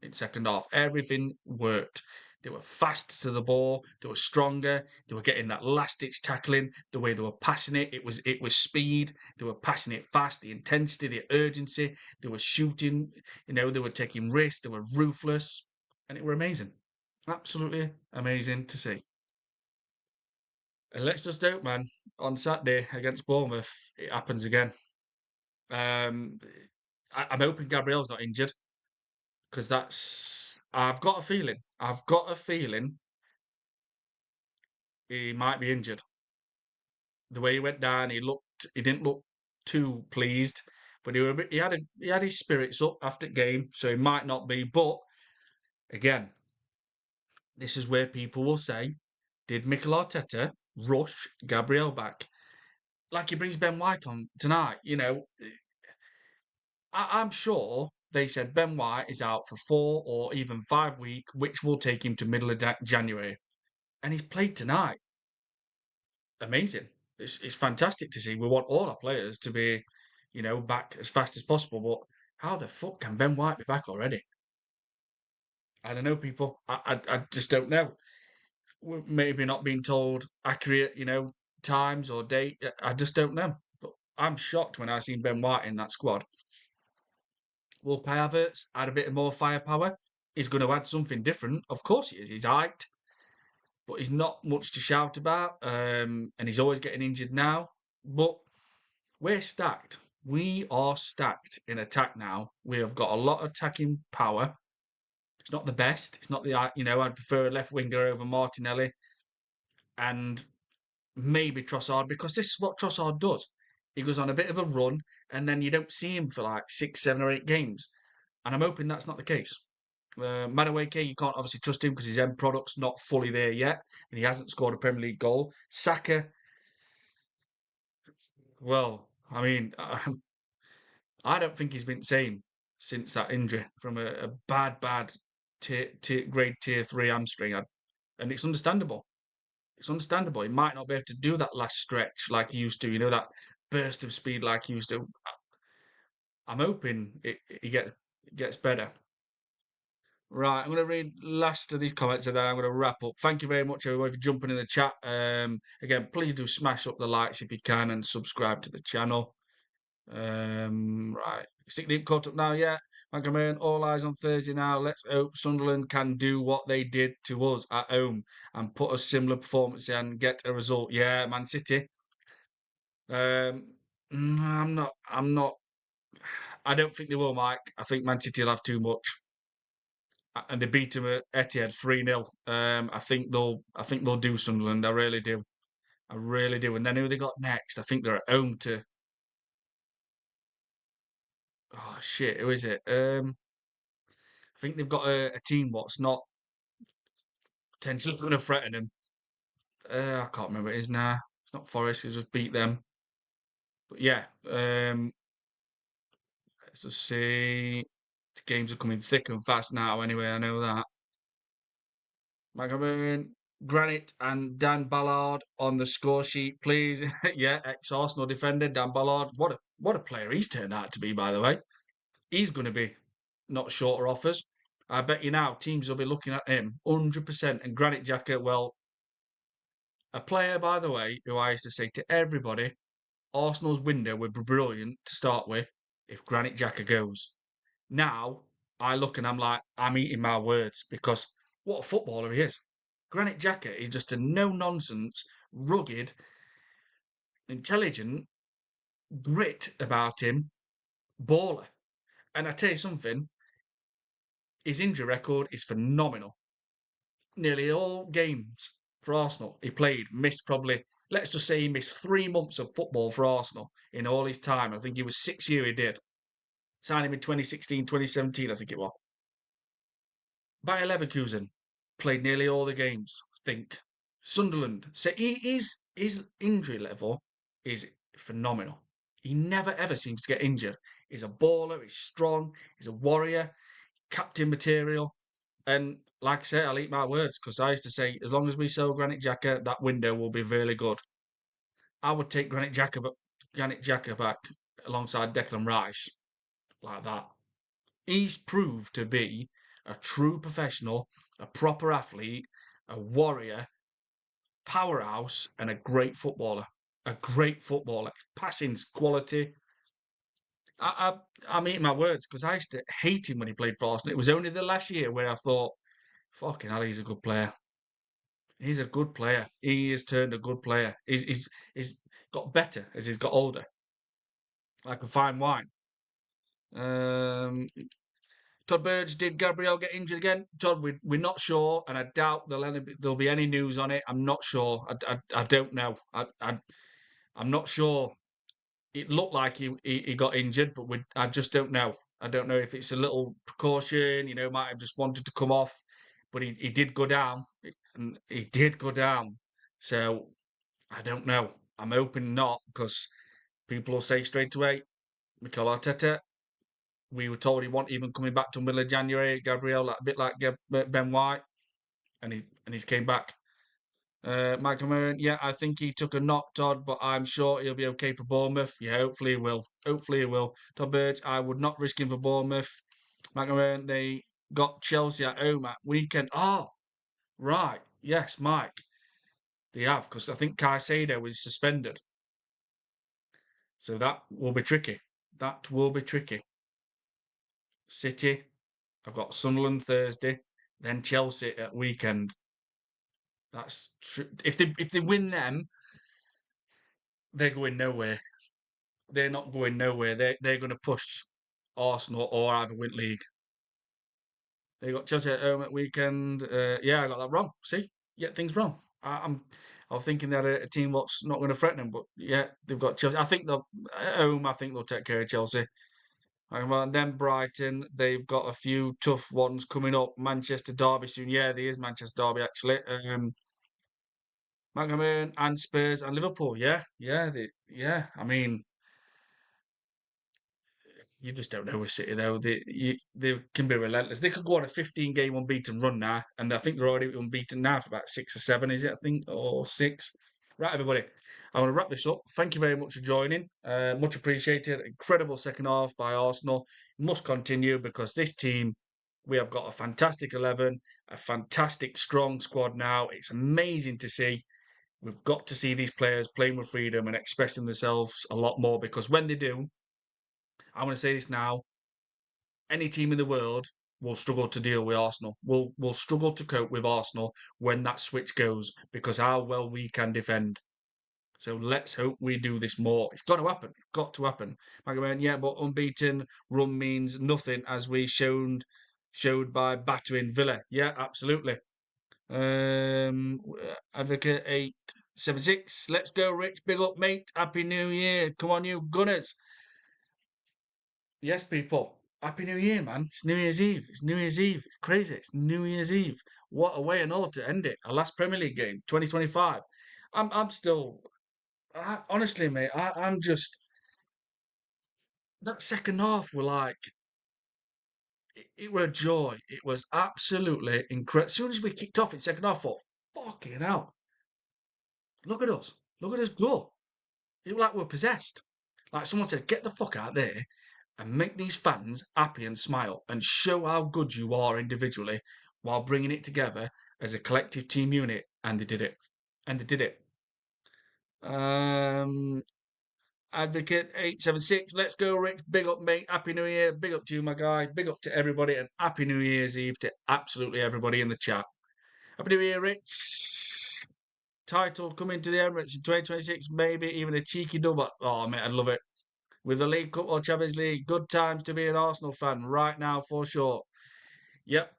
in second half. Everything worked. They were fast to the ball. They were stronger. They were getting that last ditch tackling. The way they were passing it, it was speed. They were passing it fast. The intensity, the urgency. They were shooting. They were taking risks. They were ruthless, and it were amazing. Absolutely amazing to see. And let's just hope, man, on Saturday against Bournemouth, it happens again. Um, I'm hoping Gabriel's not injured because that's. I've got a feeling. I've got a feeling he might be injured. The way he went down, he didn't look too pleased, but he had his spirits up after the game, so he might not be. But again, This is where people will say, did Mikel Arteta rush Gabriel back? Like he brings Ben White on tonight, I'm sure they said Ben White is out for 4 or even 5 weeks, which will take him to middle of January. And he's played tonight. Amazing. It's fantastic to see. We want all our players to be, back as fast as possible. But how the fuck can Ben White be back already? I don't know, people. I just don't know. We're maybe not being told accurate, times or date. I just don't know. But I'm shocked when I seen Ben White in that squad. Will Kai Havertz add a bit more firepower? He's going to add something different. Of course he is. He's hyped, but he's not much to shout about. And he's always getting injured now. But we're stacked. We are stacked in attack now. We have got a lot of attacking power. It's not the best. It's not I'd prefer a left winger over Martinelli and maybe Trossard because this is what Trossard does. He goes on a bit of a run and then you don't see him for like 6, 7, or 8 games. And I'm hoping that's not the case. Madueke, you can't obviously trust him because his end product's not fully there yet, and he hasn't scored a Premier League goal. Saka, well, I mean, I don't think he's been the same since that injury from a bad grade tier 3 hamstring, and it's understandable. It's understandable. He might not be able to do that last stretch like he used to. That burst of speed like he used to. I'm hoping it gets better. Right, I'm going to read last of these comments and then I'm going to wrap up. Thank you very much, everybody, for jumping in the chat. Again, please do smash up the likes if you can and subscribe to the channel. Right, stick deep caught up now, yeah. Mancaman, all eyes on Thursday now. Let's hope Sunderland can do what they did to us at home and put a similar performance in and get a result. Yeah, Man City. I'm not. I don't think they will, Mike. I think Man City will have too much. And they beat him at Etihad 3-0. I think they'll do Sunderland. I really do. I really do. And then who they got next? I think they're at home to. Oh shit, who is it? I think they've got a team what's not potentially going to threaten them. I can't remember it is now. It's not Forest. Who just beat them. But yeah, let's just see. The games are coming thick and fast now. Anyway, I know that. Magaboon, Granite and Dan Ballard on the score sheet, please. Yeah, ex-Arsenal defender Dan Ballard. What a player he's turned out to be, by the way. He's going to be not shorter offers. I bet you now teams will be looking at him 100%. And Granite Xhaka, well, a player, by the way, who I used to say to everybody, Arsenal's window would be brilliant to start with if Granite Xhaka goes. Now I look and I'm like, I'm eating my words because what a footballer he is. Granit Xhaka is just a no-nonsense, rugged, intelligent, grit about him, baller. And I tell you something, his injury record is phenomenal. Nearly all games for Arsenal he played, missed probably, let's just say he missed 3 months of football for Arsenal in all his time. I think he was 6 years he did. Signed him in 2016, 2017, I think it was. Bayer Leverkusen played nearly all the games, I think. Sunderland. So his injury level is phenomenal. He never ever seems to get injured. He's a baller, he's strong, he's a warrior, captain material. And like I say, I'll eat my words because I used to say, as long as we sell Granit Xhaka, that window will be really good. I would take Granit Xhaka back alongside Declan Rice like that. He's proved to be a true professional, a proper athlete, a warrior, powerhouse, and a great footballer. A great footballer. Passing's quality. I'm eating my words because I used to hate him when he played for Arsenal. It was only the last year where I thought, fucking hell, he's a good player. He's a good player. He has turned a good player. He's got better as he's got older, like a fine wine. Um, Todd Burge, did Gabriel get injured again? Todd, we're not sure, and I doubt there'll be any news on it. I'm not sure. I don't know. I'm not sure. It looked like he got injured, but I just don't know. I don't know if it's a little precaution. Might have just wanted to come off. but he did go down, and he did go down. So I don't know. I'm hoping not, because people will say straight away, Mikel Arteta. We were told he wasn't even coming back till middle of January. Gabriel, like, a bit like Ben White, and he's came back. Michael Moran, yeah, I think he took a knock, Todd, but I'm sure he'll be okay for Bournemouth. Yeah, hopefully he will. Hopefully he will. Todd Birch, I would not risk him for Bournemouth. Michael Moran, they got Chelsea at home at weekend. Oh, right. Yes, Mike. They have, because I think Caicedo is suspended. So that will be tricky. That will be tricky. City, I've got Sunderland Thursday, then Chelsea at weekend. That's true. If they win them, they're going nowhere. They're not going nowhere. They're going to push Arsenal or either win league. They got Chelsea at home at weekend. Yeah, I got that wrong. See, get things wrong. I was thinking that a team what's not going to threaten them, but yeah, they've got Chelsea. I think they'll at home. I think they'll take care of Chelsea. And then Brighton, they've got a few tough ones coming up. Manchester Derby soon. Yeah, there is Manchester Derby actually. McAmern and Spurs and Liverpool. Yeah, yeah, yeah. I mean, you just don't know with City though. They can be relentless. They could go on a 15-game unbeaten run now, and I think they're already unbeaten now for about 6 or 7, is it? I think, or 6. Right, everybody. I want to wrap this up. Thank you very much for joining. Much appreciated. Incredible second half by Arsenal. Must continue, because this team, we have got a fantastic 11, a fantastic strong squad now. It's amazing to see. We've got to see these players playing with freedom and expressing themselves a lot more, because when they do, I want to say this now, any team in the world will struggle to deal with Arsenal. Will struggle to cope with Arsenal when that switch goes, because how well we can defend. So let's hope we do this more. It's got to happen. It's got to happen. Magaman, yeah, but unbeaten run means nothing, as we showed by battering Villa. Yeah, absolutely. Um, Advocate 876. Let's go, Rich. Big up, mate. Happy New Year. Come on, you Gunners. Yes, people. Happy New Year, man. It's New Year's Eve. It's New Year's Eve. It's crazy. It's New Year's Eve. What a way and all to end it. Our last Premier League game, 2025. I'm still, honestly, mate, I'm just, that second half were like, it were a joy. It was absolutely incredible. As soon as we kicked off in second half, I thought, fucking hell. Look at us. Look at us go. It was like we're possessed. Like someone said, get the fuck out there and make these fans happy and smile and show how good you are individually while bringing it together as a collective team unit. And they did it. And they did it. Um, Advocate 876, let's go, Rick. Big up, mate. Happy New Year. Big up to you, my guy. Big up to everybody, and Happy New Year's Eve to absolutely everybody in the chat. Happy New Year, Rich. Title coming to the Emirates in 2026, maybe even a cheeky double. Oh, mate, I'd love it. With the League Cup or Champions League, good times to be an Arsenal fan right now for sure. Yep.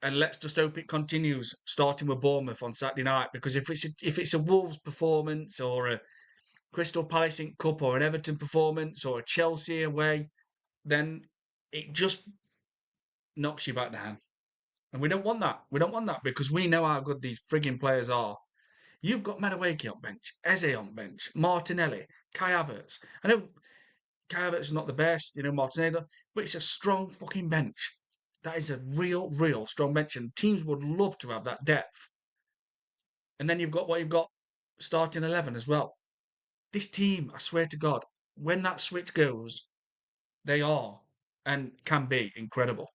And let's just hope it continues, starting with Bournemouth on Saturday night. Because if it's a Wolves performance, or a Crystal Palace in Cup, or an Everton performance, or a Chelsea away, then it just knocks you back down. And we don't want that. We don't want that, because we know how good these frigging players are. You've got Madueke on bench, Eze on bench, Martinelli, Kai Havertz. I know Kai Havertz is not the best, Martinelli, but it's a strong fucking bench. That is a real strong bench, and teams would love to have that depth. And then you've got what you've got starting 11 as well. This team, I swear to God, when that switch goes, they are and can be incredible.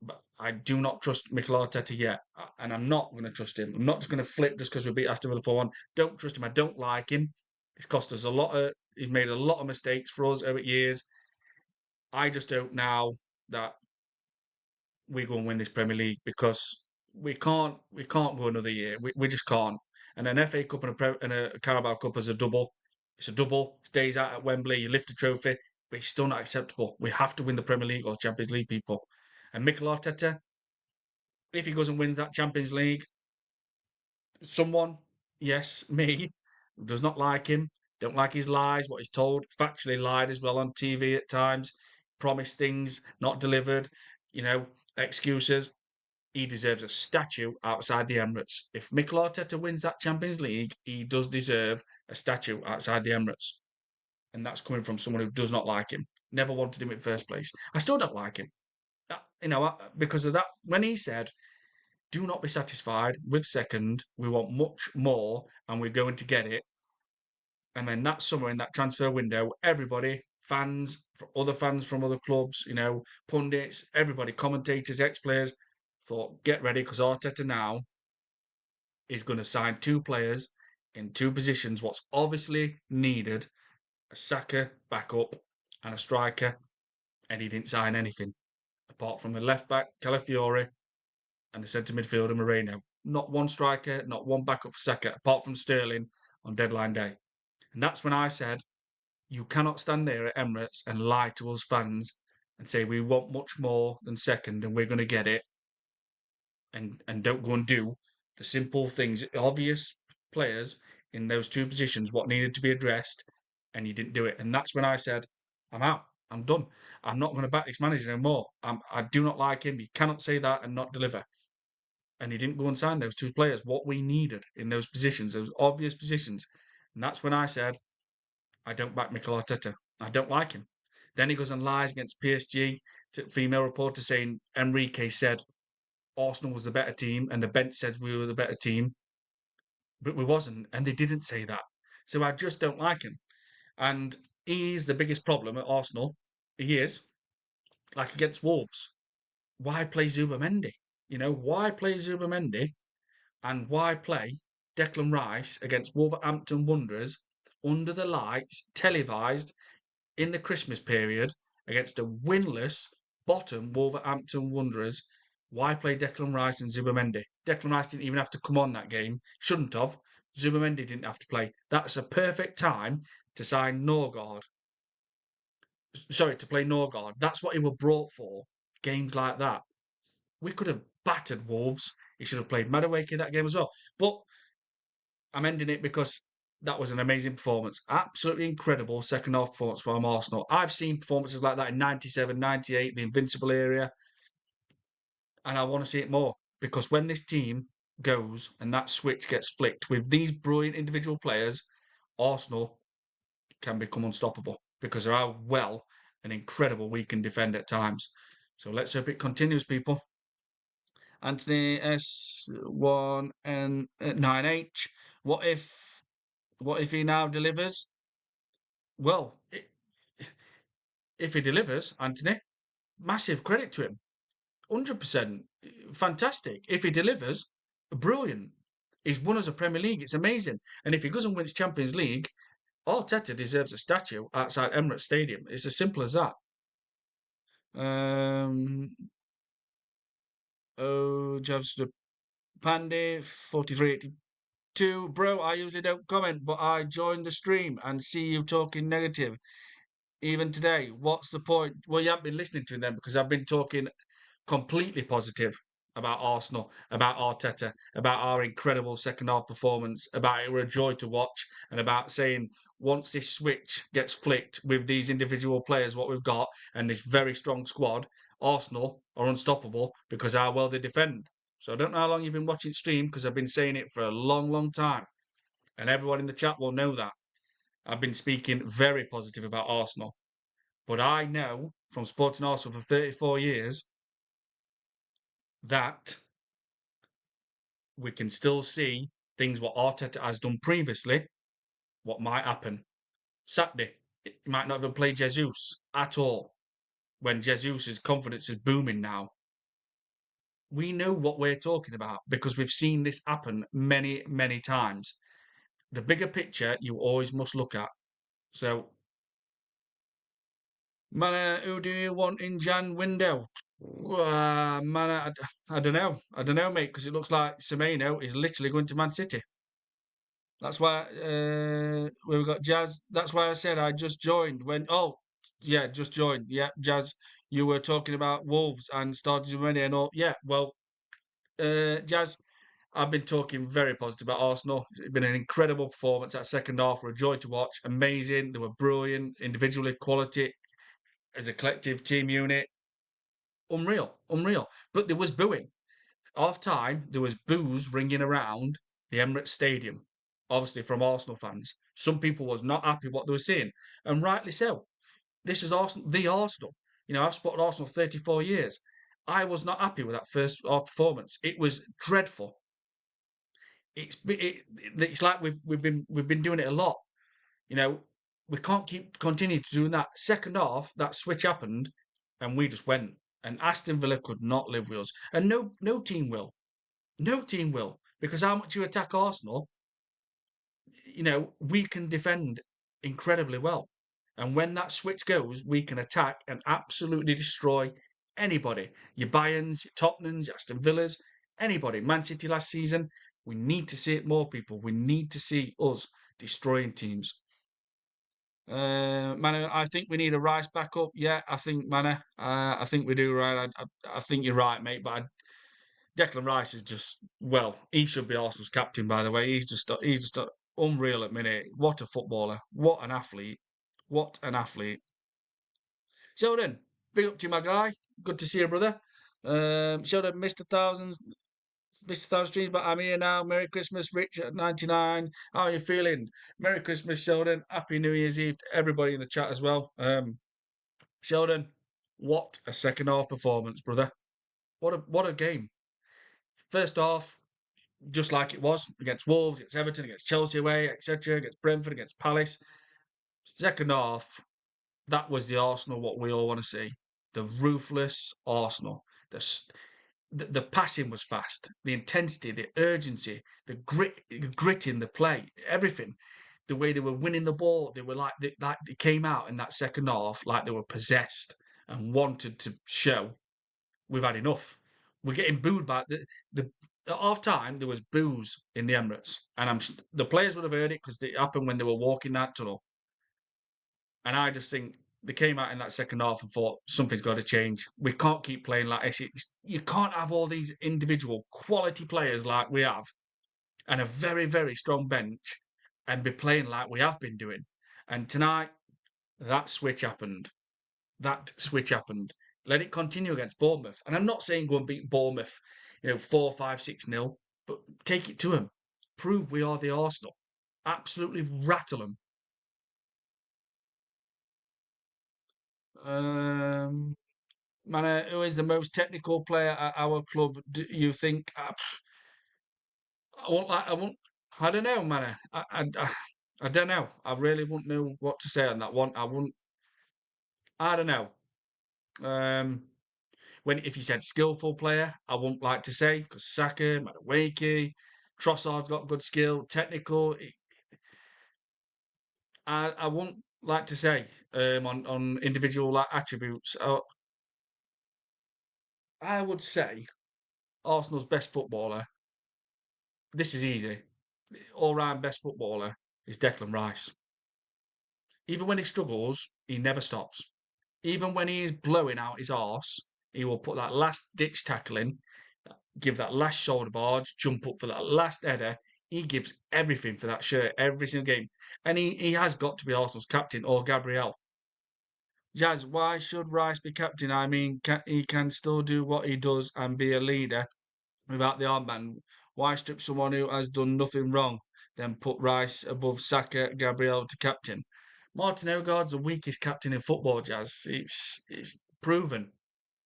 But I do not trust Mikel Arteta yet, and I'm not going to trust him. I'm not just going to flip just because we beat Aston Villa 4-1. Don't trust him. I don't like him. He's cost us a lot of. He's made a lot of mistakes for us over years. I just hope now that we go and win this Premier League, because we can't go another year. We just can't. And an FA Cup and a Carabao Cup as a double. It's a double. Stays out at Wembley. You lift a trophy, but it's still not acceptable. We have to win the Premier League or Champions League, people. And Mikel Arteta, if he goes and wins that Champions League, someone, yes, me, does not like him, don't like his lies, what he's told, factually lied as well on TV at times, promised things, not delivered, excuses. he deserves a statue outside the Emirates. If Mikel Arteta wins that Champions League, he does deserve a statue outside the Emirates. And that's coming from someone who does not like him. Never wanted him in first place. I still don't like him. Because of that, when he said, do not be satisfied with second, we want much more, and we're going to get it. And then that summer in that transfer window, everybody, fans, other fans from other clubs, pundits, everybody, commentators, ex-players, thought, get ready, because Arteta now is going to sign two players in two positions, what's obviously needed, a Saka backup and a striker, and he didn't sign anything, apart from the left-back, Calafiore, and the centre midfielder, Moreno. Not one striker, not one backup for Saka, apart from Sterling on deadline day. And that's when I said, you cannot stand there at Emirates and lie to us fans and say we want much more than second and we're going to get it, and don't go and do the simple things, obvious players in those two positions, what needed to be addressed, and you didn't do it. And that's when I said, I'm out. I'm done. I'm not going to back this manager anymore. I do not like him. You cannot say that and not deliver. And he didn't go and sign those two players, what we needed in those positions, those obvious positions. And that's when I said, I don't back Mikel Arteta. I don't like him. Then he goes and lies against PSG to female reporter saying Enrique said Arsenal was the better team and the bench said we were the better team, but we wasn't, and they didn't say that. So I just don't like him. And he's the biggest problem at Arsenal. He is, like against Wolves. Why play Zubamendi? Why play Zubamendi and why play Declan Rice against Wolverhampton Wanderers under the lights, televised in the Christmas period against a winless bottom Wolverhampton Wanderers? Why play Declan Rice and Zubamendi? Declan Rice didn't even have to come on that game. Shouldn't have. Zubamendi didn't have to play. That's a perfect time to sign Norgard. Sorry, to play Norgard. That's what he was brought for. Games like that. We could have battered Wolves. He should have played Madueke that game as well. But I'm ending it because that was an amazing performance. Absolutely incredible second half performance from Arsenal. I've seen performances like that in 97, 98, the Invincible area, and I want to see it more because when this team goes and that switch gets flicked with these brilliant individual players, Arsenal can become unstoppable because of how well and incredible we can defend at times. So let's hope it continues, people. Anthony S1 and 9H. What if he now delivers? Well, if he delivers, Anthony, massive credit to him. 100% fantastic. If he delivers, brilliant. He's won us a Premier League. It's amazing. And if he goes and wins Champions League, Arteta deserves a statue outside Emirates Stadium. It's as simple as that. Javs the Pandy 4382. Bro, I usually don't comment, but I joined the stream and see you talking negative even today. What's the point? Well, you haven't been listening to them because I've been talking completely positive about Arsenal, about Arteta, about our incredible second half performance, about it were a joy to watch, and about saying once this switch gets flicked with these individual players, what we've got, and this very strong squad, Arsenal are unstoppable because how well they defend. So I don't know how long you've been watching stream because I've been saying it for a long, long time. And everyone in the chat will know that. I've been speaking very positive about Arsenal. But I know from supporting Arsenal for 34 years that we can still see things what Arteta has done previously, what might happen. Saturday, he might not even play Jesus at all when Jesus' confidence is booming now. We know what we're talking about because we've seen this happen many, many times. The bigger picture you always must look at. So, man, who do you want in Jan window? Man, I don't know. I don't know, mate, because it looks like Semenyo is literally going to Man City. That's why we've got Jazz. That's why I said I just joined when. Oh, yeah, just joined. Yeah, Jazz, you were talking about Wolves and started already and all. Yeah, well, Jazz, I've been talking very positive about Arsenal. It's been an incredible performance. That second half were a joy to watch. Amazing. They were brilliant, individually quality as a collective team unit. Unreal, unreal. But there was booing. Half time, there was boos ringing around the Emirates Stadium, obviously from Arsenal fans. Some people was not happy what they were seeing, and rightly so. This is Arsenal, the Arsenal. I've supported Arsenal 34 years. I was not happy with that first half performance. It was dreadful. It's like we've been doing it a lot. You know, we can't continue to doing that. Second half, that switch happened, and we just went. And Aston Villa could not live with us, and no team will. No team will, because how much you attack Arsenal, we can defend incredibly well. And when that switch goes, we can attack and absolutely destroy anybody. Your Bayerns, your Tottenhams, your Aston Villas, anybody. Man City last season, we need to see it more, people. We need to see us destroying teams. Manor, I think we need a Rice backup. Yeah, I think Manor. I think we do, right. I think you're right, mate. But Declan Rice is just, well, he should be Arsenal's captain, by the way. He's just unreal at minute. What a footballer! What an athlete! What an athlete! Sheldon, big up to you, my guy. Good to see you, brother. Sheldon missed missed a thousand streams, but I'm here now. Merry Christmas, Rich at 99. How are you feeling? Merry Christmas, Sheldon. Happy New Year's Eve to everybody in the chat as well. Sheldon, what a second half performance, brother. What a game. First half, just like it was against Wolves, against Everton, against Chelsea away, etc., against Brentford, against Palace. Second half, that was the Arsenal what we all want to see. The ruthless Arsenal. The passing was fast. The intensity, the urgency, the grit in the play, everything. The way they were winning the ball, they were they came out in that second half like they were possessed and wanted to show we've had enough. We're getting booed by the at half time. There was boos in the Emirates, and the players would have heard it because it happened when they were walking that tunnel. And I just think they came out in that second half and thought something's got to change. We can't keep playing like this. You can't have all these individual quality players like we have, and a very very strong bench, and be playing like we have been doing. And tonight, that switch happened. That switch happened. Let it continue against Bournemouth. And I'm not saying go and beat Bournemouth, 4, 5, 6-0, but take it to them. Prove we are the Arsenal. Absolutely rattle them. Man, who is the most technical player at our club? Do you think? I won't. I won't. I don't know, man. I don't know. I really wouldn't know what to say on that one. I wouldn't. I don't know. Um, if you said skillful player, I wouldn't like to say because Saka, Madueke, Trossard's got good skill, technical. I wouldn't like to say on individual attributes. I would say Arsenal's best footballer. This is easy. All round best footballer is Declan Rice. Even when he struggles, he never stops. Even when he is blowing out his arse, he will put that last ditch tackle in, give that last shoulder barge, jump up for that last header. He gives everything for that shirt every single game. And he has got to be Arsenal's captain or Gabriel. Jazz, why should Rice be captain? I mean, he can still do what he does and be a leader without the armband. Why strip someone who has done nothing wrong, then put Rice above Saka, Gabriel to captain? Martin Odegaard's the weakest captain in football, Jazz. It's proven.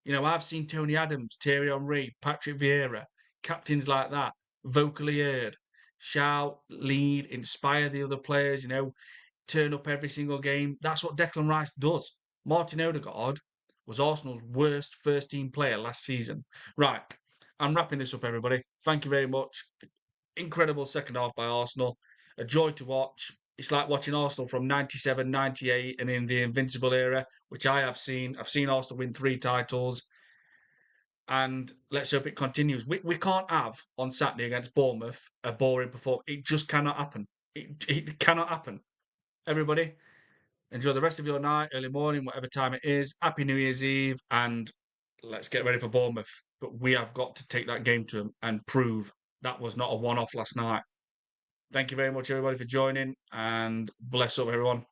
I've seen Tony Adams, Thierry Henry, Patrick Vieira, captains like that, vocally heard, shout, lead, inspire the other players, turn up every single game. That's what Declan Rice does. Martin Odegaard was Arsenal's worst first team player last season. Right, I'm wrapping this up, everybody. Thank you very much. Incredible second half by Arsenal. A joy to watch. It's like watching Arsenal from 97, 98 and in the Invincible era, which I have seen. I've seen Arsenal win 3 titles. And let's hope it continues. We can't have on Saturday against Bournemouth a boring performance. It just cannot happen. It cannot happen. Everybody, enjoy the rest of your night, early morning, whatever time it is. Happy New Year's Eve, and let's get ready for Bournemouth. But we have got to take that game to them and prove that was not a one-off last night. Thank you very much, everybody, for joining, and bless up, everyone.